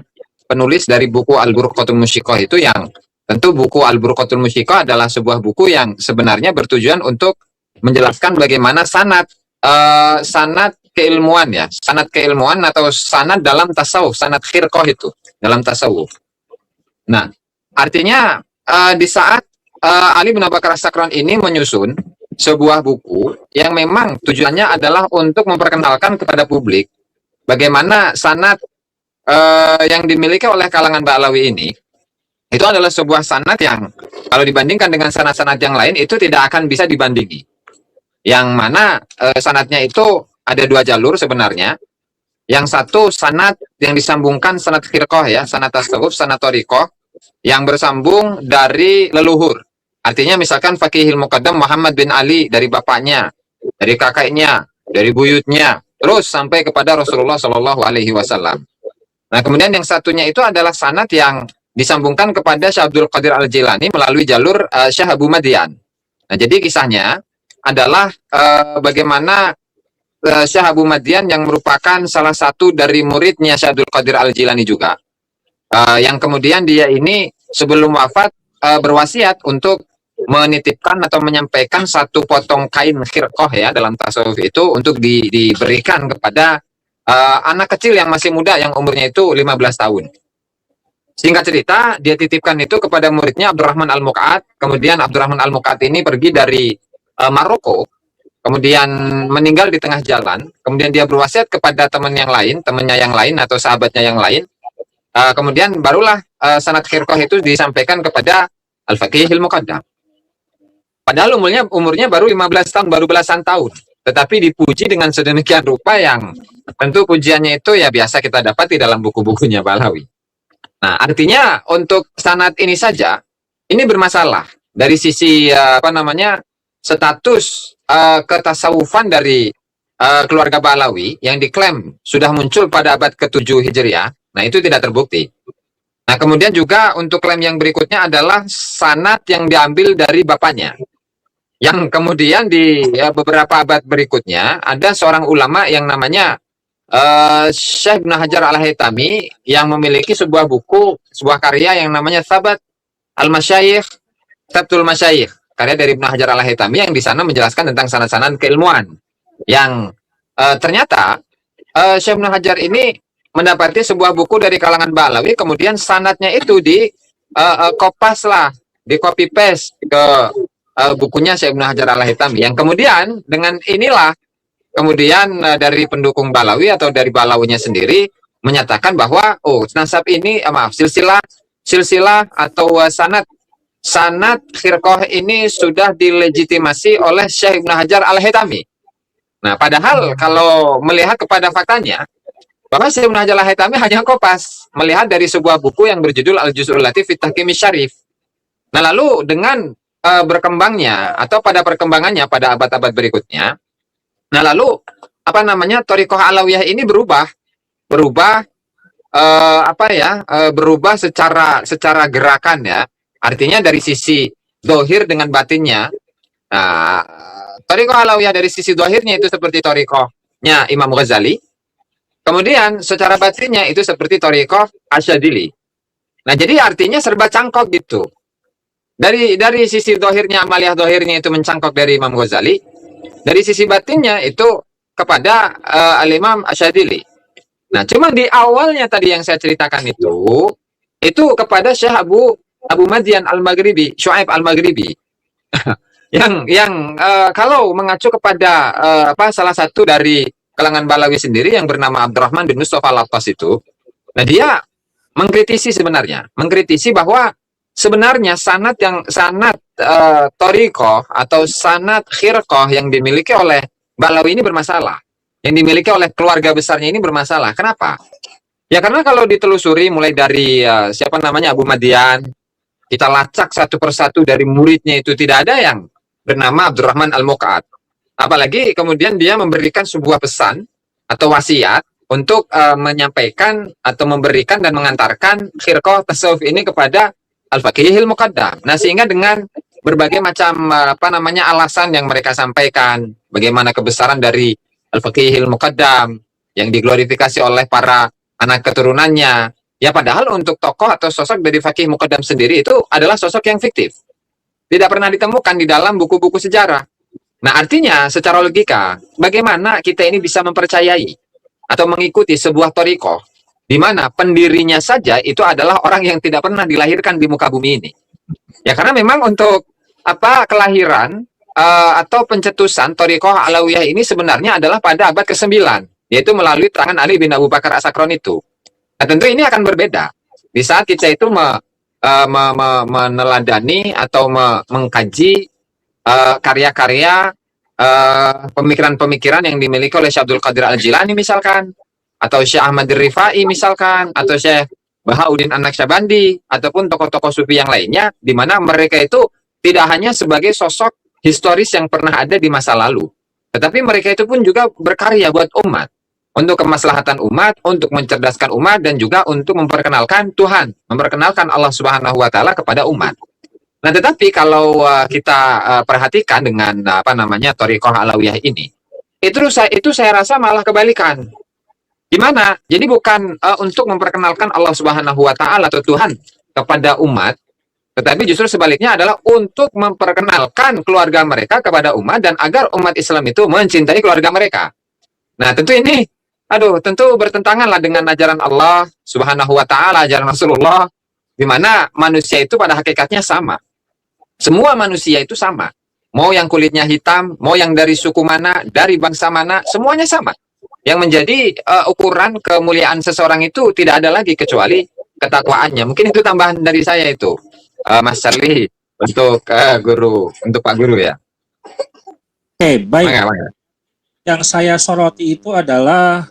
penulis dari buku Al-Burqatul Musyiqah itu, yang tentu buku Al-Burqatul Musyiqah adalah sebuah buku yang sebenarnya bertujuan untuk menjelaskan bagaimana sanad keilmuan ya, sanad keilmuan atau sanad dalam tasawuf, sanad khirqah itu dalam tasawuf. Nah, artinya di saat Ali bin Abu Bakar As-Sakron ini menyusun sebuah buku yang memang tujuannya adalah untuk memperkenalkan kepada publik bagaimana sanad yang dimiliki oleh kalangan Ba'alawi ini, itu adalah sebuah sanad yang kalau dibandingkan dengan sanad-sanad yang lain itu tidak akan bisa dibandingi. Yang mana sanadnya itu ada dua jalur sebenarnya. Yang satu sanad yang disambungkan sanad khirqah ya, sanad tasawuf, sanad thariqah yang bersambung dari leluhur. Artinya misalkan Faqihil Muqaddam Muhammad bin Ali dari bapaknya, dari kakeknya, dari buyutnya, terus sampai kepada Rasulullah Shallallahu Alaihi Wasallam. Nah, kemudian yang satunya itu adalah sanad yang disambungkan kepada Syekh Abdul Qadir Al-Jilani melalui jalur Syekh Abu Madian. Nah, jadi kisahnya adalah bagaimana Syekh Abu Madian yang merupakan salah satu dari muridnya Syekh Abdul Qadir Al-Jilani juga, yang kemudian dia ini sebelum wafat berwasiat untuk menitipkan atau menyampaikan satu potong kain khirqah ya dalam tasawuf itu untuk diberikan kepada anak kecil yang masih muda yang umurnya itu 15 tahun. Singkat cerita, dia titipkan itu kepada muridnya Abdurrahman Al-Muqad. Kemudian Abdurrahman Al-Muqad ini pergi dari Maroko, kemudian meninggal di tengah jalan. Kemudian dia berwasiat kepada teman yang lain, temannya yang lain atau sahabatnya yang lain. Kemudian barulah sanad khirqah itu disampaikan kepada Al-Faqihil Muqaddam. Padahal umurnya baru 15 tahun, baru belasan tahun. Tetapi dipuji dengan sedemikian rupa yang tentu pujiannya itu ya biasa kita dapat di dalam buku-bukunya Ba'alawi. Nah, artinya untuk sanad ini saja, ini bermasalah dari sisi status ketasawufan dari keluarga Ba'alawi yang diklaim sudah muncul pada abad ke-7 Hijriah. Nah, itu tidak terbukti. Nah, kemudian juga untuk klaim yang berikutnya adalah sanad yang diambil dari bapaknya. Yang kemudian di beberapa abad berikutnya ada seorang ulama yang namanya Syekh Ibnu Hajar Al-Haytami yang memiliki sebuah buku, sebuah karya yang namanya Thabat Al-Masyayikh, Thabtul Masyayikh, karya dari Ibnu Hajar Al-Haytami yang di sana menjelaskan tentang sanad-sanad keilmuan. Yang ternyata Syekh Ibnu Hajar ini mendapati sebuah buku dari kalangan Ba'alawi, kemudian sanadnya itu di kopas lah, di copy paste ke bukunya Syekh Ibnu Hajar Al-Haytami, yang kemudian dengan inilah kemudian dari pendukung Ba'alawi atau dari Ba'alawinya sendiri menyatakan bahwa nasab ini silsilah atau sanad khirqah ini sudah dilegitimasi oleh Syekh Ibnu Hajar Al-Haytami. Nah, padahal kalau melihat kepada faktanya bahwa Syekh Ibnu Hajar Al-Haytami hanya kopas melihat dari sebuah buku yang berjudul Al-Juz'ul Latif fi Tahkimis Syarif. Nah, lalu dengan berkembangnya atau pada perkembangannya pada abad-abad berikutnya, nah lalu thariqah Alawiyah ini berubah berubah secara gerakan ya. Artinya dari sisi zahir dengan batinnya. Nah, thariqah Alawiyah dari sisi zahirnya itu seperti thariqahnya Imam Ghazali. Kemudian secara batinnya itu seperti thariqah Asyadili. Nah, jadi artinya serba cangkok gitu. Dari sisi zahirnya, amaliyah zahirnya itu mencangkok dari Imam Ghazali. Dari sisi batinnya itu kepada Al-Imam Asyadili. Nah, cuma di awalnya tadi yang saya ceritakan itu kepada Syekh Abu Madian Al-Maghribi, Syuaib Al-Maghribi. yang kalau mengacu kepada salah satu dari kalangan Ba'alawi sendiri yang bernama Abdurrahman bin Mustafa Al-Attas itu, nah dia mengkritisi bahwa sebenarnya sanad thariqah atau sanad khirqah yang dimiliki oleh Ba'alawi ini bermasalah. Yang dimiliki oleh keluarga besarnya ini bermasalah. Kenapa? Ya karena kalau ditelusuri mulai dari Abu Madian, kita lacak satu persatu dari muridnya itu tidak ada yang bernama Abdurrahman Al-Muqad. Apalagi kemudian dia memberikan sebuah pesan atau wasiat untuk menyampaikan atau memberikan dan mengantarkan khirqah tasawuf ini kepada Al-Faqihil Muqaddam. Nah, sehingga dengan berbagai macam alasan yang mereka sampaikan, bagaimana kebesaran dari Al-Faqihil Muqaddam yang diglorifikasi oleh para anak keturunannya. Ya padahal untuk tokoh atau sosok dari Faqih Muqaddam sendiri itu adalah sosok yang fiktif. Tidak pernah ditemukan di dalam buku-buku sejarah. Nah, artinya secara logika, bagaimana kita ini bisa mempercayai atau mengikuti sebuah thariqah di mana pendirinya saja itu adalah orang yang tidak pernah dilahirkan di muka bumi ini. Ya karena memang untuk kelahiran atau pencetusan thariqah Alawiyah ini sebenarnya adalah pada abad ke-9, yaitu melalui tangan Ali bin Abu Bakar As-Sakron itu. Nah, tentu ini akan berbeda di saat kita itu meneladani atau mengkaji karya-karya pemikiran-pemikiran yang dimiliki oleh Syekh Abdul Qadir Al-Jilani misalkan, atau Syekh Ahmad Rifai misalkan, atau Syekh Bahauddin An-Naqsyabandi, ataupun tokoh-tokoh sufi yang lainnya, di mana mereka itu tidak hanya sebagai sosok historis yang pernah ada di masa lalu, tetapi mereka itu pun juga berkarya buat umat, untuk kemaslahatan umat, untuk mencerdaskan umat, dan juga untuk memperkenalkan Tuhan, memperkenalkan Allah Subhanahu wa Ta'ala kepada umat. Nah, tetapi kalau kita perhatikan dengan thariqah Alawiyah ini, itu saya rasa malah kebalikan. Gimana? Jadi bukan untuk memperkenalkan Allah Subhanahu wa Ta'ala atau Tuhan kepada umat, tetapi justru sebaliknya adalah untuk memperkenalkan keluarga mereka kepada umat dan agar umat Islam itu mencintai keluarga mereka. Nah, tentu ini aduh, tentu bertentangan lah dengan ajaran Allah Subhanahu wa Ta'ala, ajaran Rasulullah, di mana manusia itu pada hakikatnya sama. Semua manusia itu sama. Mau yang kulitnya hitam, mau yang dari suku mana, dari bangsa mana, semuanya sama. Yang menjadi ukuran kemuliaan seseorang itu tidak ada lagi kecuali ketakwaannya. Mungkin itu tambahan dari saya itu, Mas Charlie, untuk untuk Pak Guru ya. Oke, baik. Mangga. Yang saya soroti itu adalah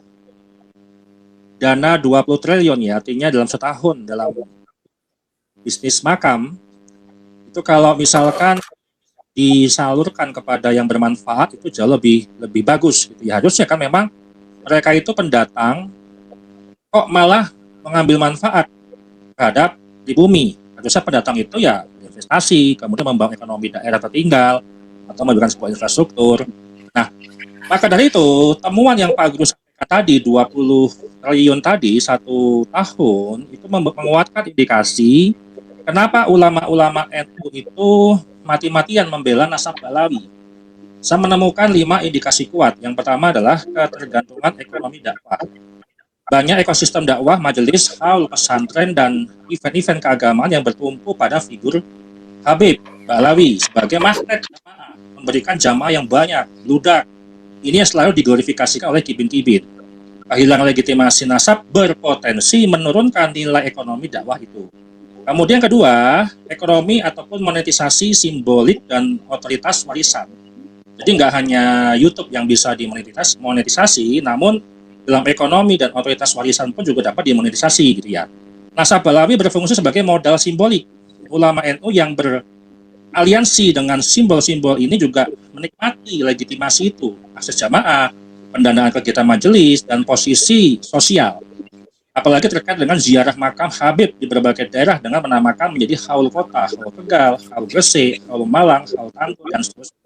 dana 20 triliun ya, artinya dalam setahun dalam bisnis makam itu kalau misalkan disalurkan kepada yang bermanfaat itu jauh lebih bagus gitu ya. Harusnya kan memang mereka itu pendatang kok malah mengambil manfaat terhadap di bumi. Harusnya pendatang itu ya investasi, kemudian membangun ekonomi daerah tertinggal atau memberikan sebuah infrastruktur. Nah, maka dari itu temuan yang Pak Guru sampaikan tadi 20 triliun tadi 1 tahun itu menguatkan indikasi kenapa ulama-ulama NU itu mati-matian membela nasab Balawi. Saya menemukan 5 indikasi kuat. Yang pertama adalah ketergantungan ekonomi dakwah. Banyak ekosistem dakwah, majelis, haul, pesantren, dan event-event keagamaan yang bertumpu pada figur Habib Balawi sebagai magnet jamaah, memberikan jamaah yang banyak, ludak. Ini yang selalu diglorifikasikan oleh kibin-kibin. Kehilangan legitimasi nasab berpotensi menurunkan nilai ekonomi dakwah itu. Kemudian kedua, ekonomi ataupun monetisasi simbolik dan otoritas warisan. Jadi nggak hanya YouTube yang bisa dimonetisasi, namun dalam ekonomi dan otoritas warisan pun juga dapat dimonetisasi gitu ya. Nasab Balawi berfungsi sebagai modal simbolik. Ulama NU yang beraliansi dengan simbol-simbol ini juga menikmati legitimasi itu, akses jamaah, pendanaan kegiatan majelis, dan posisi sosial. Apalagi terkait dengan ziarah makam Habib di berbagai daerah dengan menamakan menjadi haul kota, haul Tegal, haul Gresik, haul Malang, haul Tantu, dan seterusnya.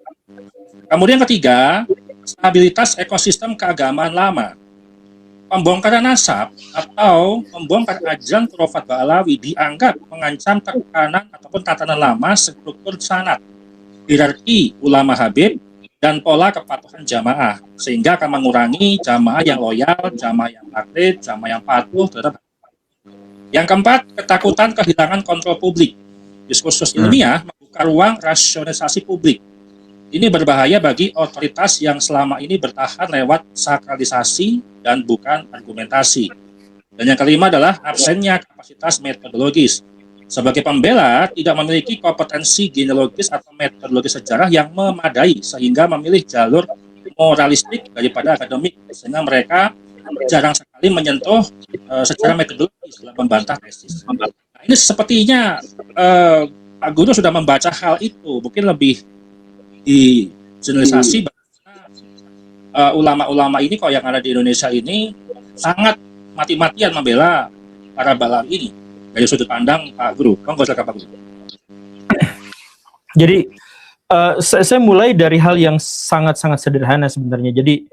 Kemudian ketiga, stabilitas ekosistem keagamaan lama. Pembongkaran nasab atau membongkar ajaran khurafat Ba'alawi dianggap mengancam tekanan ataupun tatanan lama struktur sanad, hierarki ulama Habib, dan pola kepatuhan jamaah, sehingga akan mengurangi jamaah yang loyal, jamaah yang taklid, jamaah yang patuh terhadap. Yang keempat, ketakutan kehilangan kontrol publik. Diskursus ilmiah membuka ruang rasionalisasi publik. Ini berbahaya bagi otoritas yang selama ini bertahan lewat sakralisasi dan bukan argumentasi. Dan yang kelima adalah absennya kapasitas metodologis. Sebagai pembela, tidak memiliki kompetensi genealogis atau metodologi sejarah yang memadai, sehingga memilih jalur moralistik daripada akademik, sehingga mereka jarang sekali menyentuh secara metodologis dalam membantah tesis. Nah, ini sepertinya Pak Guru sudah membaca hal itu, mungkin lebih di generalisasi ulama-ulama ini kok yang ada di Indonesia ini sangat mati-matian membela para Balawi ini dari sudut pandang Pak Guru. Monggo silakan Pak Guru. Jadi saya mulai dari hal yang sangat-sangat sederhana sebenarnya. Jadi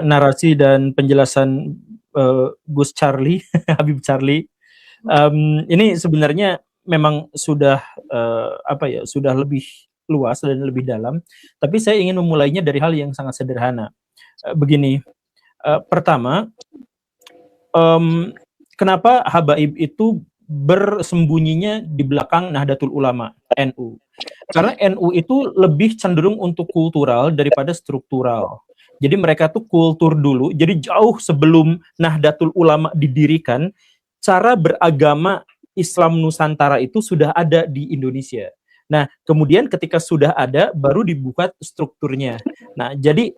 narasi dan penjelasan Gus Charlie, Habib Charlie, ini sebenarnya memang sudah sudah lebih luas dan lebih dalam, tapi saya ingin memulainya dari hal yang sangat sederhana. Begini, pertama, kenapa Habaib itu bersembunyinya di belakang Nahdlatul Ulama, NU? Karena NU itu lebih cenderung untuk kultural daripada struktural. Jadi mereka tuh kultur dulu, jadi jauh sebelum Nahdlatul Ulama didirikan, cara beragama Islam Nusantara itu sudah ada di Indonesia. Nah, kemudian ketika sudah ada, baru dibuka strukturnya. Nah, jadi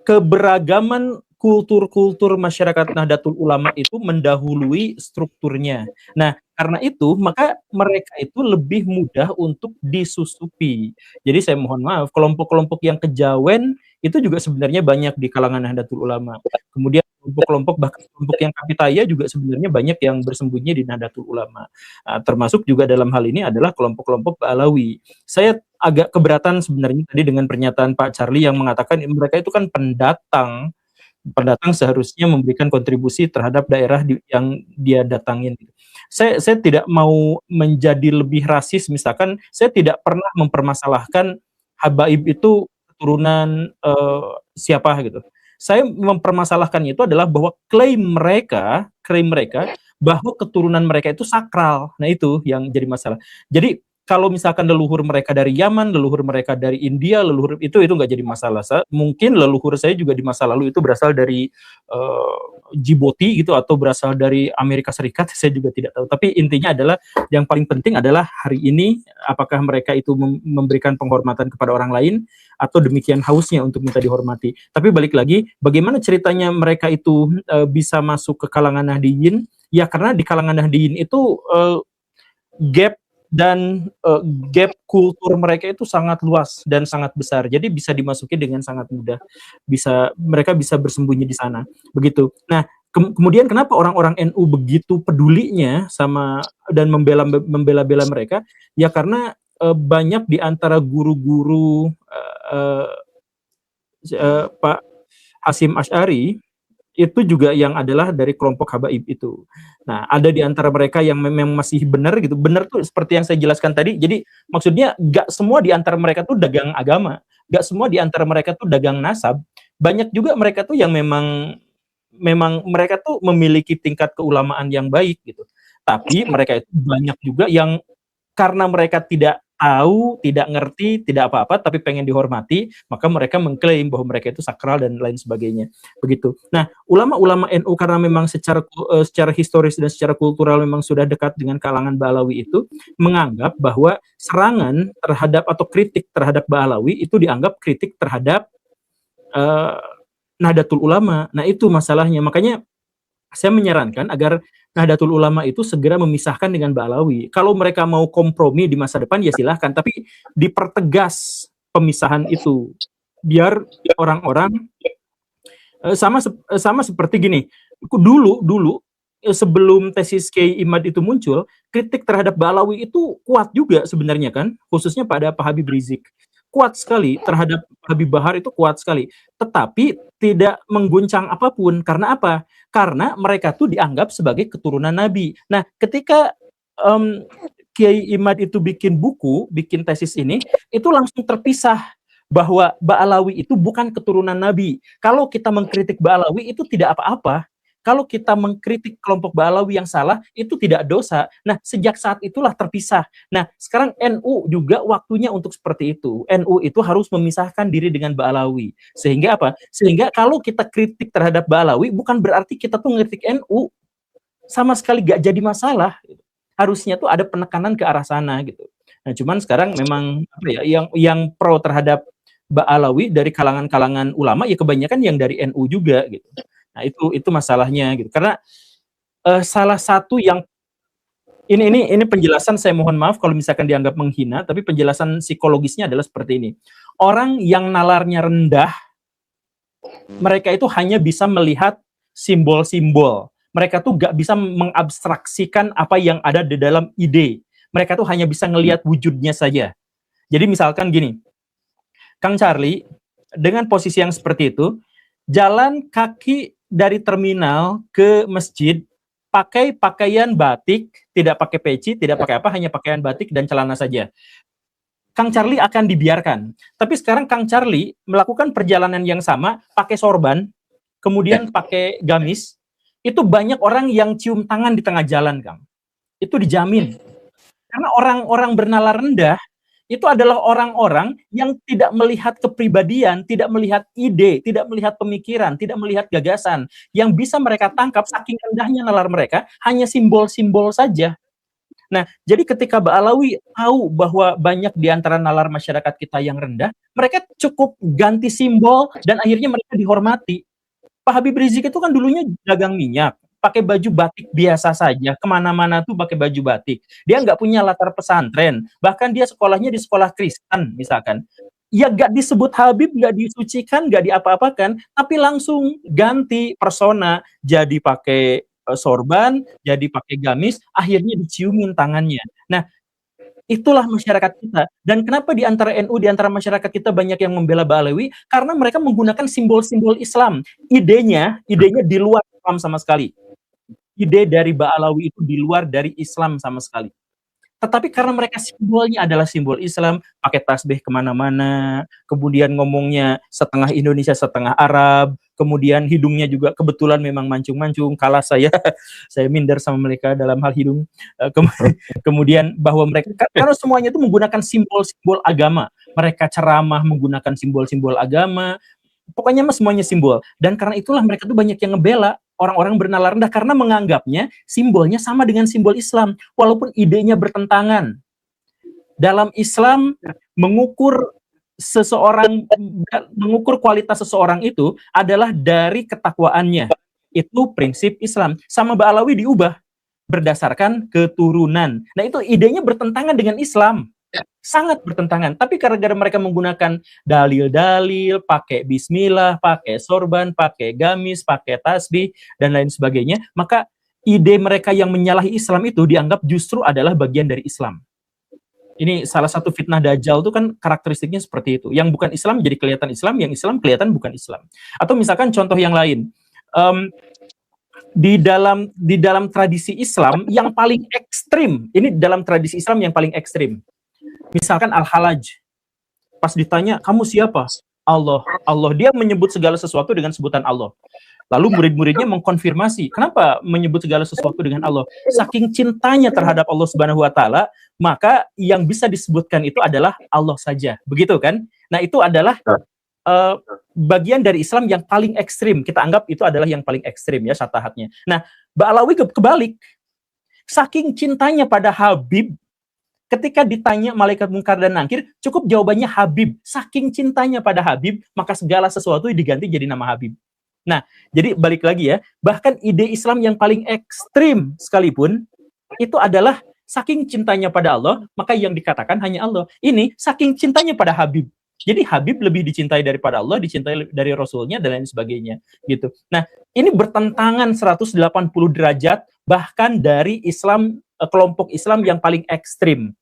keberagaman kultur-kultur masyarakat Nahdlatul Ulama itu mendahului strukturnya. Nah, karena itu, maka mereka itu lebih mudah untuk disusupi. Jadi saya mohon maaf, kelompok-kelompok yang kejawen itu juga sebenarnya banyak di kalangan Nahdlatul Ulama. Kemudian kelompok-kelompok, bahkan kelompok yang kapitaya juga sebenarnya banyak yang bersembunyi di Nahdlatul Ulama. Nah, termasuk juga dalam hal ini adalah kelompok-kelompok Ba'alawi. Saya agak keberatan sebenarnya tadi dengan pernyataan Pak Charlie yang mengatakan mereka itu kan pendatang seharusnya memberikan kontribusi terhadap daerah yang dia datangin. Saya tidak mau menjadi lebih rasis, misalkan saya tidak pernah mempermasalahkan Habaib itu keturunan siapa gitu. saya mempermasalahkannya itu adalah bahwa klaim mereka bahwa keturunan mereka itu sakral. Nah, itu yang jadi masalah. Jadi kalau misalkan leluhur mereka dari Yaman, leluhur mereka dari India, leluhur itu nggak jadi masalah. Mungkin leluhur saya juga di masa lalu itu berasal dari Djibouti gitu atau berasal dari Amerika Serikat, saya juga tidak tahu. Tapi intinya adalah yang paling penting adalah hari ini apakah mereka itu memberikan penghormatan kepada orang lain atau demikian hausnya untuk minta dihormati. Tapi balik lagi, bagaimana ceritanya mereka itu bisa masuk ke kalangan Nahdiyin? Ya karena di kalangan Nahdiyin itu gap kultur mereka itu sangat luas dan sangat besar. Jadi bisa dimasuki dengan sangat mudah. Mereka bisa bersembunyi di sana. Begitu. Nah, kemudian kenapa orang-orang NU begitu pedulinya sama dan membela-bela mereka? Ya karena banyak di antara guru-guru Pak Hasyim Asy'ari itu juga yang adalah dari kelompok Habaib itu. Nah, ada di antara mereka yang memang masih benar gitu. Benar tuh seperti yang saya jelaskan tadi. Jadi maksudnya gak semua di antara mereka tuh dagang agama. Gak semua di antara mereka tuh dagang nasab. Banyak juga mereka tuh yang memang mereka tuh memiliki tingkat keulamaan yang baik gitu. Tapi mereka itu banyak juga yang karena mereka tidak tahu, tidak ngerti, tidak apa-apa, tapi pengen dihormati, maka mereka mengklaim bahwa mereka itu sakral dan lain sebagainya. Begitu. Nah, ulama-ulama NU karena memang secara historis dan secara kultural memang sudah dekat dengan kalangan Ba'alawi itu, menganggap bahwa serangan terhadap atau kritik terhadap Ba'alawi itu dianggap kritik terhadap Nahdlatul Ulama. Nah, itu masalahnya. Makanya saya menyarankan agar Nahdlatul Ulama itu segera memisahkan dengan Ba'alawi. Kalau mereka mau kompromi di masa depan ya silahkan, tapi dipertegas pemisahan itu biar orang-orang sama seperti gini. Dulu sebelum tesis Kiai Imad itu muncul, kritik terhadap Ba'alawi itu kuat juga sebenarnya kan, khususnya pada Pak Habib Rizik. Kuat sekali terhadap Habib Bahar itu kuat sekali, tetapi tidak mengguncang apapun. Karena apa? Karena mereka tuh dianggap sebagai keturunan Nabi. Nah, ketika Kiai Imad itu bikin buku, bikin tesis ini, itu langsung terpisah bahwa Ba'alawi itu bukan keturunan Nabi. Kalau kita mengkritik Ba'alawi itu tidak apa-apa. Kalau kita mengkritik kelompok Ba'alawi yang salah, itu tidak dosa. Nah, sejak saat itulah terpisah. Nah, sekarang NU juga waktunya untuk seperti itu. NU itu harus memisahkan diri dengan Ba'alawi. Sehingga apa? Sehingga kalau kita kritik terhadap Ba'alawi, bukan berarti kita tuh ngeritik NU. Sama sekali gak jadi masalah. Harusnya tuh ada penekanan ke arah sana gitu. Nah, cuman sekarang memang apa ya, yang pro terhadap Ba'alawi dari kalangan-kalangan ulama ya kebanyakan yang dari NU juga gitu. Nah, itu masalahnya gitu. Karena salah satu yang ini penjelasan, saya mohon maaf kalau misalkan dianggap menghina, tapi penjelasan psikologisnya adalah seperti ini. Orang yang nalarnya rendah, mereka itu hanya bisa melihat simbol-simbol. Mereka tuh gak bisa mengabstraksikan apa yang ada di dalam ide. Mereka tuh hanya bisa ngelihat wujudnya saja. Jadi misalkan gini, Kang Charlie, dengan posisi yang seperti itu, jalan kaki dari terminal ke masjid pakai pakaian batik, tidak pakai peci, tidak pakai apa, hanya pakaian batik dan celana saja. Kang Charlie akan dibiarkan. Tapi sekarang Kang Charlie melakukan perjalanan yang sama, pakai sorban, kemudian pakai gamis, itu banyak orang yang cium tangan di tengah jalan, Kang. Itu dijamin. Karena orang-orang bernalar rendah, itu adalah orang-orang yang tidak melihat kepribadian, tidak melihat ide, tidak melihat pemikiran, tidak melihat gagasan. Yang bisa mereka tangkap saking rendahnya nalar mereka, hanya simbol-simbol saja. Nah, jadi ketika Ba'alawi tahu bahwa banyak di antara nalar masyarakat kita yang rendah, mereka cukup ganti simbol dan akhirnya mereka dihormati. Pak Habib Rizik itu kan dulunya dagang minyak, pakai baju batik biasa saja, kemana-mana tuh pakai baju batik. Dia nggak punya latar pesantren, bahkan dia sekolahnya di sekolah Kristen misalkan. Ya nggak disebut Habib, nggak disucikan, nggak diapa-apakan, tapi langsung ganti persona, jadi pakai sorban, jadi pakai gamis, akhirnya diciumin tangannya. Nah, itulah masyarakat kita. Dan kenapa di antara NU, di antara masyarakat kita banyak yang membela Ba'alawi? Karena mereka menggunakan simbol-simbol Islam. Idenya di luar Islam sama sekali. Ide dari Ba'alawi itu di luar dari Islam sama sekali. Tetapi karena mereka simbolnya adalah simbol Islam, pakai tasbih kemana-mana, kemudian ngomongnya setengah Indonesia, setengah Arab, kemudian hidungnya juga kebetulan memang mancung-mancung, kalah saya, saya minder sama mereka dalam hal hidung. Kemudian bahwa mereka, karena semuanya itu menggunakan simbol-simbol agama, mereka ceramah menggunakan simbol-simbol agama, pokoknya mah semuanya simbol. Dan karena itulah mereka tuh banyak yang ngebela orang-orang bernalar rendah karena menganggapnya simbolnya sama dengan simbol Islam, walaupun idenya bertentangan. Dalam Islam mengukur kualitas seseorang itu adalah dari ketakwaannya. Itu prinsip Islam. Sama Ba'alawi diubah berdasarkan keturunan. Nah, itu idenya bertentangan dengan Islam. Sangat bertentangan, tapi gara-gara mereka menggunakan dalil-dalil, pakai bismillah, pakai sorban, pakai gamis, pakai tasbih, dan lain sebagainya, maka ide mereka yang menyalahi Islam itu dianggap justru adalah bagian dari Islam. Ini salah satu fitnah Dajjal itu kan karakteristiknya seperti itu. Yang bukan Islam jadi kelihatan Islam, yang Islam kelihatan bukan Islam. Atau misalkan contoh yang lain, di dalam tradisi Islam yang paling ekstrim, ini dalam tradisi Islam yang paling ekstrim. Misalkan Al-Halaj, pas ditanya, kamu siapa? Allah. Allah. Dia menyebut segala sesuatu dengan sebutan Allah. Lalu murid-muridnya mengkonfirmasi, kenapa menyebut segala sesuatu dengan Allah? Saking cintanya terhadap Allah Subhanahu wa Ta'ala, maka yang bisa disebutkan itu adalah Allah saja. Begitu kan? Nah, itu adalah bagian dari Islam yang paling ekstrim. Kita anggap itu adalah yang paling ekstrim ya, syatahatnya. Nah, Ba'alawi kebalik. Saking cintanya pada Habib, ketika ditanya malaikat mungkar dan nangkir, cukup jawabannya Habib. Saking cintanya pada Habib, maka segala sesuatu diganti jadi nama Habib. Nah, jadi balik lagi ya, bahkan ide Islam yang paling ekstrim sekalipun, itu adalah saking cintanya pada Allah, maka yang dikatakan hanya Allah. Ini saking cintanya pada Habib. Jadi Habib lebih dicintai daripada Allah, dicintai dari Rasulnya, dan lain sebagainya. Gitu. Nah, ini bertentangan 180 derajat, bahkan dari Islam, kelompok Islam yang paling ekstrim.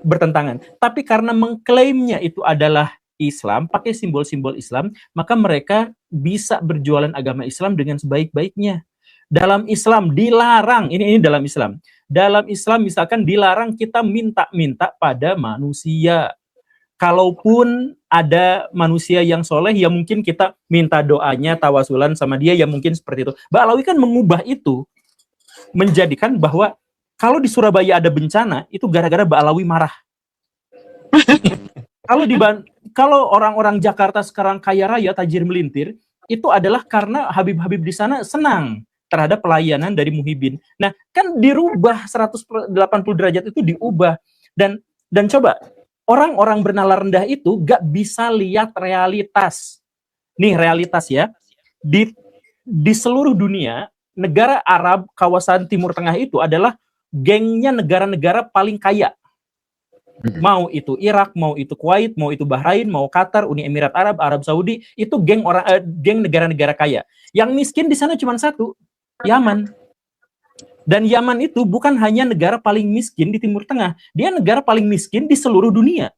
Bertentangan. Tapi karena mengklaimnya itu adalah Islam, pakai simbol-simbol Islam, maka mereka bisa berjualan agama Islam dengan sebaik-baiknya. Dalam Islam dilarang, ini dalam Islam. Dalam Islam misalkan dilarang kita minta-minta pada manusia. Kalaupun ada manusia yang soleh, ya mungkin kita minta doanya, tawasulan sama dia, ya mungkin seperti itu. Ba'alawi kan mengubah itu, menjadikan bahwa kalau di Surabaya ada bencana, itu gara-gara Ba'alawi marah. Kalau orang-orang Jakarta sekarang kaya raya, tajir melintir, itu adalah karena Habib-Habib di sana senang terhadap pelayanan dari Muhyiddin. Nah, kan dirubah 180 derajat itu diubah. Dan coba, orang-orang bernalar rendah itu gak bisa lihat realitas. Nih realitas ya. Di seluruh dunia, negara Arab, kawasan Timur Tengah itu adalah gengnya negara-negara paling kaya. Mau itu Irak, mau itu Kuwait, mau itu Bahrain, mau Qatar, Uni Emirat Arab, Arab Saudi, itu geng negara-negara kaya. Yang miskin di sana cuma satu, Yaman. Dan Yaman itu bukan hanya negara paling miskin di Timur Tengah, dia negara paling miskin di seluruh dunia.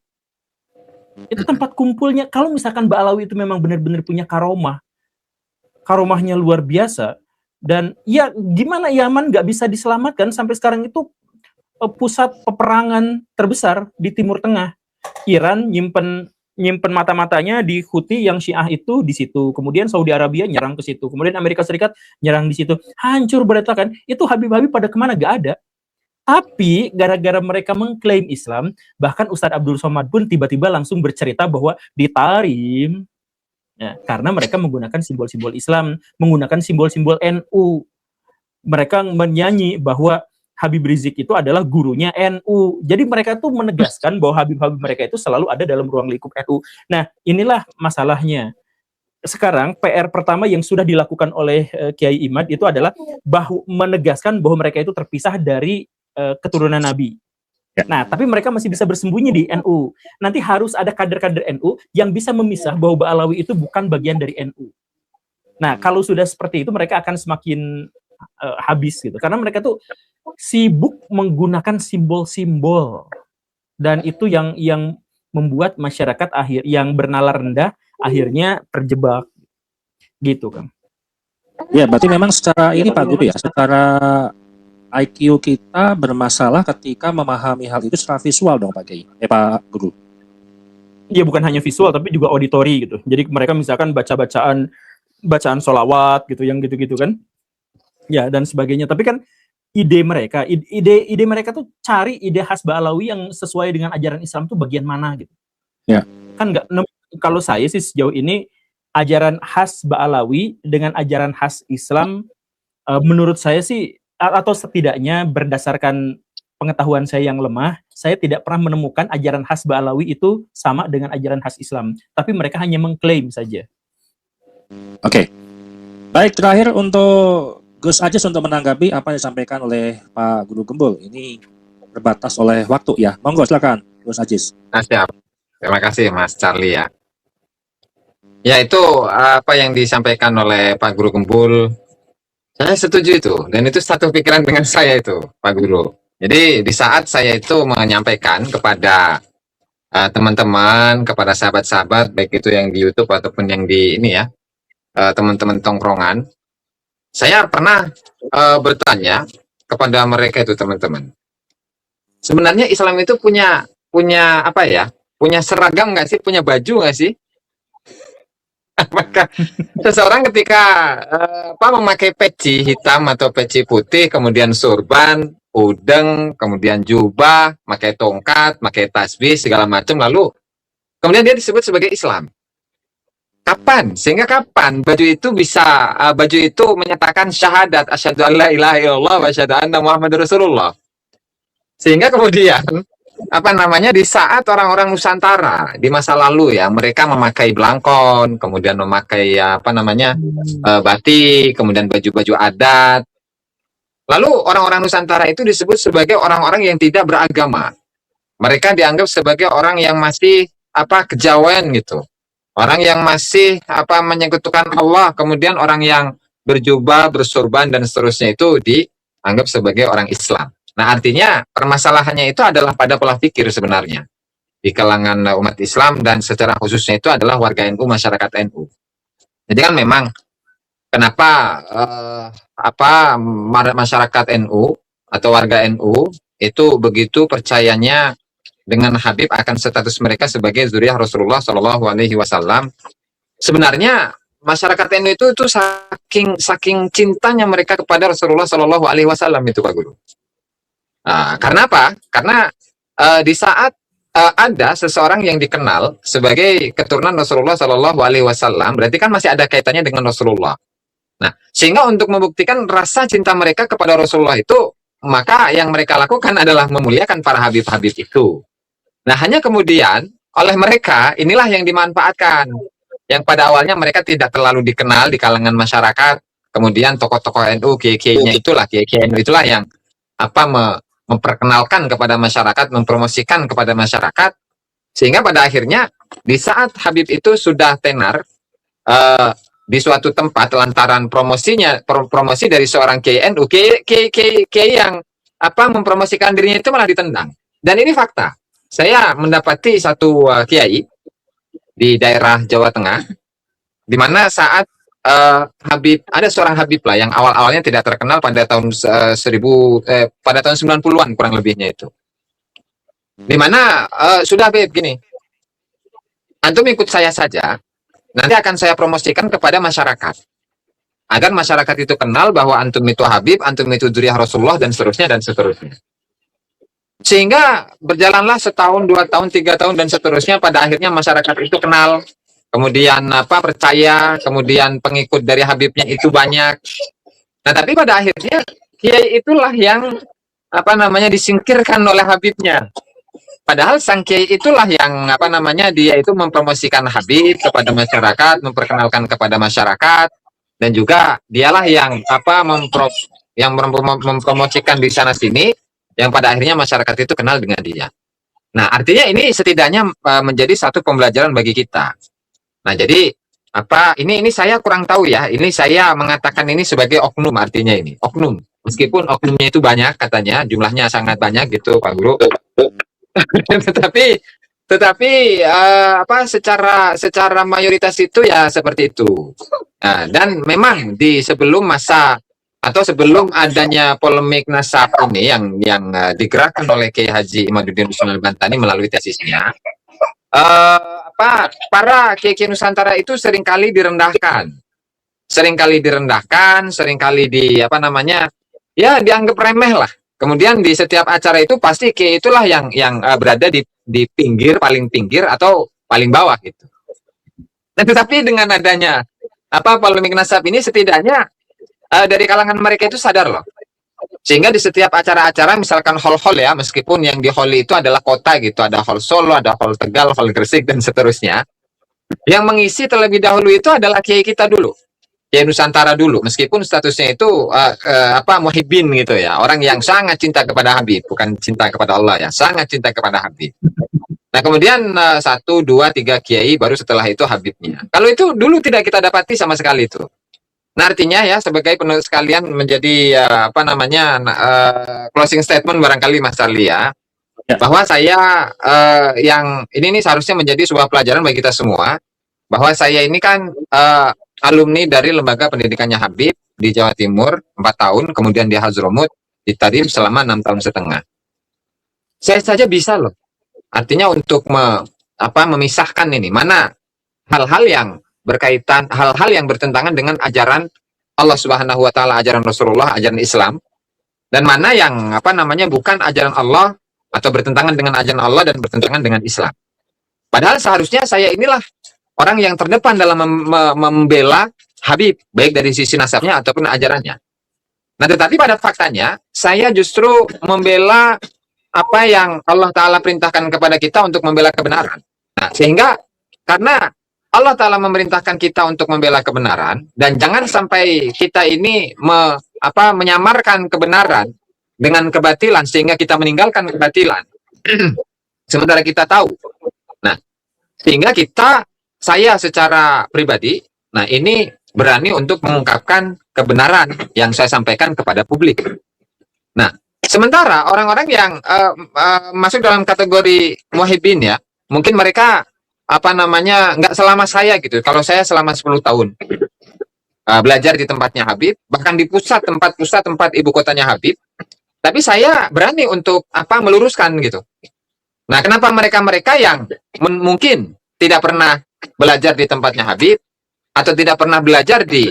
Itu tempat kumpulnya. Kalau misalkan Ba'alawi itu memang benar-benar punya karomahnya luar biasa, dan ya gimana Yaman nggak bisa diselamatkan sampai sekarang itu pusat peperangan terbesar di Timur Tengah. Iran nyimpen mata-matanya di Houthi yang Syiah itu di situ. Kemudian Saudi Arabia nyerang ke situ. Kemudian Amerika Serikat nyerang di situ. Hancur berantakan. Itu Habib-Habib pada kemana? Gak ada. Tapi gara-gara mereka mengklaim Islam, bahkan Ustadz Abdul Somad pun tiba-tiba langsung bercerita bahwa di Tarim, ya, karena mereka menggunakan simbol-simbol Islam, menggunakan simbol-simbol NU. Mereka menyanyi bahwa Habib Rizik itu adalah gurunya NU. Jadi mereka tuh menegaskan bahwa Habib-Habib mereka itu selalu ada dalam ruang lingkup NU. Nah, inilah masalahnya. Sekarang PR pertama yang sudah dilakukan oleh Kiai Imad itu adalah menegaskan bahwa mereka itu terpisah dari keturunan Nabi. Nah, tapi mereka masih bisa bersembunyi di NU. Nanti harus ada kader-kader NU yang bisa memisah bahwa Ba'alawi itu bukan bagian dari NU. Nah, kalau sudah seperti itu mereka akan semakin habis gitu. Karena mereka tuh sibuk menggunakan simbol-simbol. Dan itu yang membuat masyarakat yang bernalar rendah akhirnya terjebak. Gitu, Kang. Ya, berarti memang secara ini Pak Guru ya, secara IQ kita bermasalah ketika memahami hal itu secara visual dong Pak Kiai, Pak Guru. Iya, bukan hanya visual tapi juga auditori gitu. Jadi mereka misalkan bacaan sholawat gitu, yang gitu-gitu kan. Ya, dan sebagainya. Tapi kan ide mereka tuh cari ide khas Ba'alawi yang sesuai dengan ajaran Islam tuh bagian mana gitu. Ya. Kan kalau saya sih sejauh ini ajaran khas Ba'alawi dengan ajaran khas Islam, menurut saya sih, atau setidaknya berdasarkan pengetahuan saya yang lemah, saya tidak pernah menemukan ajaran khas Ba'alawi itu sama dengan ajaran khas Islam. Tapi mereka hanya mengklaim saja. Oke. Baik, terakhir untuk Gus Ajis untuk menanggapi apa yang disampaikan oleh Pak Guru Gembul. Ini terbatas oleh waktu ya. Monggo silakan Gus Ajis. Nah, siap. Terima kasih Mas Charlie ya. Ya, itu apa yang disampaikan oleh Pak Guru Gembul, saya setuju itu. Dan itu satu pikiran dengan saya itu, Pak Guru. Jadi di saat saya itu menyampaikan kepada teman-teman, kepada sahabat-sahabat, baik itu yang di YouTube ataupun yang di ini ya, teman-teman tongkrongan, saya pernah bertanya kepada mereka itu, teman-teman. Sebenarnya Islam itu punya apa ya? Punya seragam nggak sih? Punya baju nggak sih? Apakah seseorang ketika memakai peci hitam atau peci putih, kemudian surban, udeng, kemudian jubah, pakai tongkat, pakai tasbih segala macam, lalu kemudian dia disebut sebagai Islam? Kapan? Sehingga kapan baju itu bisa baju itu menyatakan syahadat asyhadu an la ilaha illallah wa asyhadu anna Muhammadar Rasulullah. Sehingga kemudian di saat orang-orang Nusantara di masa lalu ya, mereka memakai belangkon, kemudian memakai batik, kemudian baju-baju adat. Lalu orang-orang Nusantara itu disebut sebagai orang-orang yang tidak beragama. Mereka dianggap sebagai orang yang masih kejawen gitu. Orang yang masih menyekutukan Allah, kemudian orang yang berjubah, bersurban dan seterusnya itu dianggap sebagai orang Islam. Nah, artinya permasalahannya itu adalah pada pola pikir sebenarnya di kalangan umat Islam, dan secara khususnya itu adalah warga NU, masyarakat NU. Jadi kan memang kenapa masyarakat NU atau warga NU itu begitu percayanya dengan Habib akan status mereka sebagai zuriyah Rasulullah Shallallahu Alaihi Wasallam. Sebenarnya masyarakat NU itu saking cintanya mereka kepada Rasulullah Shallallahu Alaihi Wasallam itu, Pak Guru. Karena apa? Karena di saat ada seseorang yang dikenal sebagai keturunan Rasulullah Shallallahu Alaihi Wasallam, berarti kan masih ada kaitannya dengan Rasulullah. Nah, sehingga untuk membuktikan rasa cinta mereka kepada Rasulullah itu, maka yang mereka lakukan adalah memuliakan para habib-habib itu. Nah, hanya kemudian oleh mereka inilah yang dimanfaatkan. Yang pada awalnya mereka tidak terlalu dikenal di kalangan masyarakat, kemudian tokoh-tokoh NU, kiai-kiainya itulah, kiai-kiai NU itulah yang memperkenalkan kepada masyarakat, mempromosikan kepada masyarakat, sehingga pada akhirnya di saat Habib itu sudah tenar di suatu tempat lantaran promosi dari seorang kiai NU, kiai yang mempromosikan dirinya itu malah ditendang. Dan ini fakta. Saya mendapati satu kiai di daerah Jawa Tengah, di mana saat Habib, ada seorang Habib lah yang awal-awalnya tidak terkenal pada tahun pada tahun 90-an kurang lebihnya itu. Di mana sudah Habib gini, antum ikut saya saja, nanti akan saya promosikan kepada masyarakat, agar masyarakat itu kenal bahwa antum itu Habib, antum itu dzurriyyah Rasulullah, dan seterusnya dan seterusnya. Sehingga berjalanlah setahun, 2 tahun, 3 tahun dan seterusnya. Pada akhirnya masyarakat itu kenal, kemudian percaya, kemudian pengikut dari Habibnya itu banyak. Nah, tapi pada akhirnya kiai itulah yang disingkirkan oleh Habibnya. Padahal sang kiai itulah yang dia itu mempromosikan Habib kepada masyarakat, memperkenalkan kepada masyarakat, dan juga dialah yang mempromosikan di sana sini, yang pada akhirnya masyarakat itu kenal dengan dia. Nah, artinya ini setidaknya menjadi satu pembelajaran bagi kita. Nah, jadi ini saya kurang tahu ya. Ini saya mengatakan ini sebagai oknum, artinya ini oknum. Meskipun oknumnya itu banyak, katanya jumlahnya sangat banyak gitu, Pak Guru. tetapi secara mayoritas itu ya seperti itu. Nah, dan memang di sebelum masa atau sebelum adanya polemik nasab ini yang digerakkan oleh Kiai Haji Imaduddin Usman Al-Bantani melalui tesisnya, para Kiai Nusantara itu seringkali direndahkan, seringkali dianggap remeh lah. Kemudian di setiap acara itu pasti Kiai itulah yang berada di paling pinggir atau paling bawah gitu. Nah, tetapi dengan adanya polemik nasab ini, setidaknya dari kalangan mereka itu sadar loh. Sehingga di setiap acara-acara, misalkan hall-hall ya, meskipun yang di hall itu adalah kota gitu, ada hall Solo, ada hall Tegal, hall Gresik, dan seterusnya, yang mengisi terlebih dahulu itu adalah kiai kita dulu, kiai Nusantara dulu, meskipun statusnya itu muhibbin gitu ya, orang yang sangat cinta kepada Habib, bukan cinta kepada Allah ya, sangat cinta kepada Habib. Nah, kemudian 1, 2, 3 kiai, baru setelah itu Habibnya. Kalau itu dulu tidak kita dapati sama sekali itu. Nah, artinya ya, sebagai penulis sekalian menjadi closing statement barangkali Mas Charlie ya, bahwa saya yang ini seharusnya menjadi sebuah pelajaran bagi kita semua, bahwa saya ini kan alumni dari lembaga pendidikannya Habib di Jawa Timur 4 tahun, kemudian di Hadramut di Tarim selama 6 tahun setengah. Saya saja bisa loh, artinya untuk memisahkan ini, mana hal-hal yang berkaitan, hal-hal yang bertentangan dengan ajaran Allah Subhanahu wa taala, ajaran Rasulullah, ajaran Islam, dan mana yang bukan ajaran Allah atau bertentangan dengan ajaran Allah dan bertentangan dengan Islam. Padahal seharusnya saya inilah orang yang terdepan dalam membela Habib, baik dari sisi nasabnya ataupun ajarannya. Nah, tetapi pada faktanya saya justru membela apa yang Allah Ta'ala perintahkan kepada kita untuk membela kebenaran. Nah, sehingga karena Allah Ta'ala memerintahkan kita untuk membela kebenaran, dan jangan sampai kita ini menyamarkan kebenaran dengan kebatilan sehingga kita meninggalkan kebatilan. Sementara kita tahu. Nah, sehingga saya secara pribadi, ini berani untuk mengungkapkan kebenaran yang saya sampaikan kepada publik. Nah, sementara orang-orang yang masuk dalam kategori muhibbin ya, mungkin mereka nggak selama saya gitu. Kalau saya selama 10 tahun belajar di tempatnya Habib, bahkan di tempat ibu kotanya Habib, tapi saya berani untuk meluruskan gitu. Nah, kenapa mereka yang mungkin tidak pernah belajar di tempatnya Habib atau tidak pernah belajar di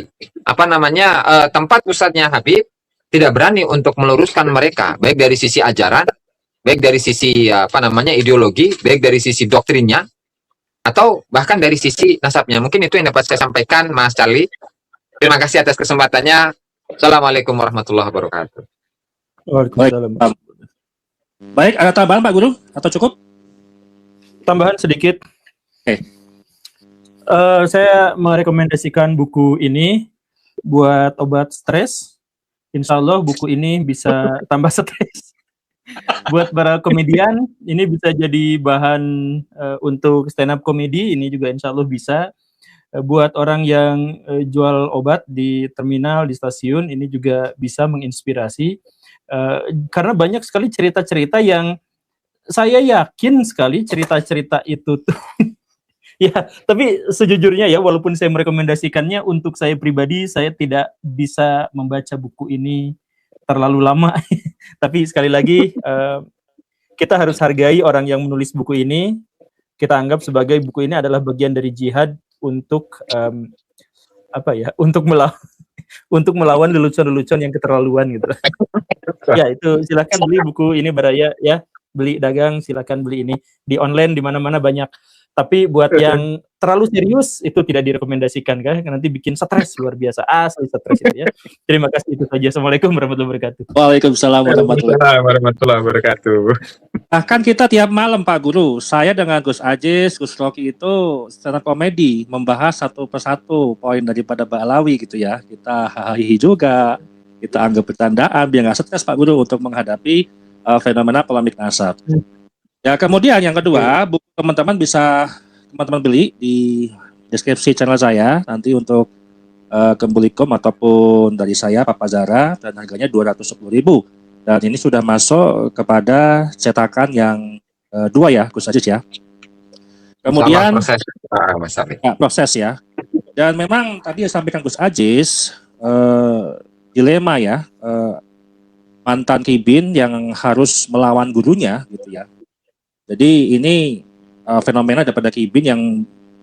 tempat pusatnya Habib, tidak berani untuk meluruskan mereka, baik dari sisi ajaran, baik dari sisi ideologi, baik dari sisi doktrinnya, atau bahkan dari sisi nasabnya. Mungkin itu yang dapat saya sampaikan, Mas Charlie. Terima kasih atas kesempatannya. Assalamualaikum warahmatullahi wabarakatuh. Waalaikumsalam. Baik, ada tambahan Pak Guru atau cukup? Tambahan sedikit. Oke. Saya merekomendasikan buku ini buat obat stres. Insya Allah buku ini bisa tambah stres. Buat para komedian, ini bisa jadi bahan untuk stand up komedi, ini juga insya Allah bisa. Buat orang yang jual obat di terminal, di stasiun, ini juga bisa menginspirasi. Karena banyak sekali cerita-cerita yang saya yakin sekali cerita-cerita itu tuh ya, tapi sejujurnya ya, walaupun saya merekomendasikannya, untuk saya pribadi, saya tidak bisa membaca buku ini terlalu lama. Tapi sekali lagi, kita harus hargai orang yang menulis buku ini. Kita anggap sebagai buku ini adalah bagian dari jihad untuk untuk melawan lelucon-lelucon yang keterlaluan gitu. Ya, itu silakan beli buku ini Baraya ya, beli dagang, silakan beli ini di online di mana-mana banyak. Tapi buat yang terlalu serius itu tidak direkomendasikan kan, nanti bikin stres luar biasa, asli stres itu ya. Terima kasih, itu saja. Assalamualaikum warahmatullahi wabarakatuh. Waalaikumsalam warahmatullahi wabarakatuh. Bahkan kita tiap malam Pak Guru, saya dengan Gus Ajis, Gus Rocky itu stand up komedi membahas satu persatu poin daripada Mbak Alawi gitu ya. Kita hahihi juga, kita anggap bercandaan biar nggak stres Pak Guru untuk menghadapi fenomena polemik nasab. Ya, kemudian yang kedua, buku teman-teman bisa beli di deskripsi channel saya nanti untuk Gembulikum ataupun dari saya Papa Zara, dan harganya 210.000. Dan ini sudah masuk kepada cetakan yang 2 ya, Gus Ajis ya. Kemudian proses ya. Dan memang tadi yang sampaikan Gus Ajis, dilema ya, mantan kibin yang harus melawan gurunya gitu ya. Jadi ini fenomena daripada kibin yang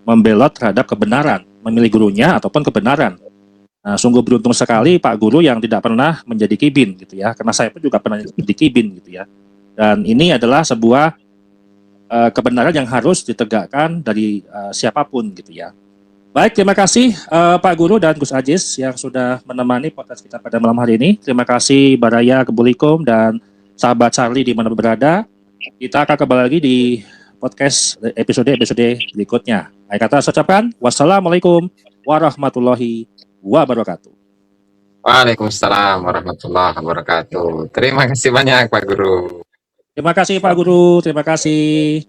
membelot terhadap kebenaran, memilih gurunya ataupun kebenaran. Nah, sungguh beruntung sekali Pak Guru yang tidak pernah menjadi kibin gitu ya, karena saya pun juga pernah menjadi kibin gitu ya. Dan ini adalah sebuah kebenaran yang harus ditegakkan dari siapapun gitu ya. Baik, terima kasih Pak Guru dan Gus Ajis yang sudah menemani podcast kita pada malam hari ini. Terima kasih Baraya Kebulikum dan sahabat Charlie di mana berada. Kita akan kembali lagi di podcast episode berikutnya. Saya kata saya ucapkan wassalamualaikum warahmatullahi wabarakatuh. Waalaikumsalam warahmatullahi wabarakatuh. Terima kasih banyak Pak Guru. Terima kasih Pak Guru, terima kasih.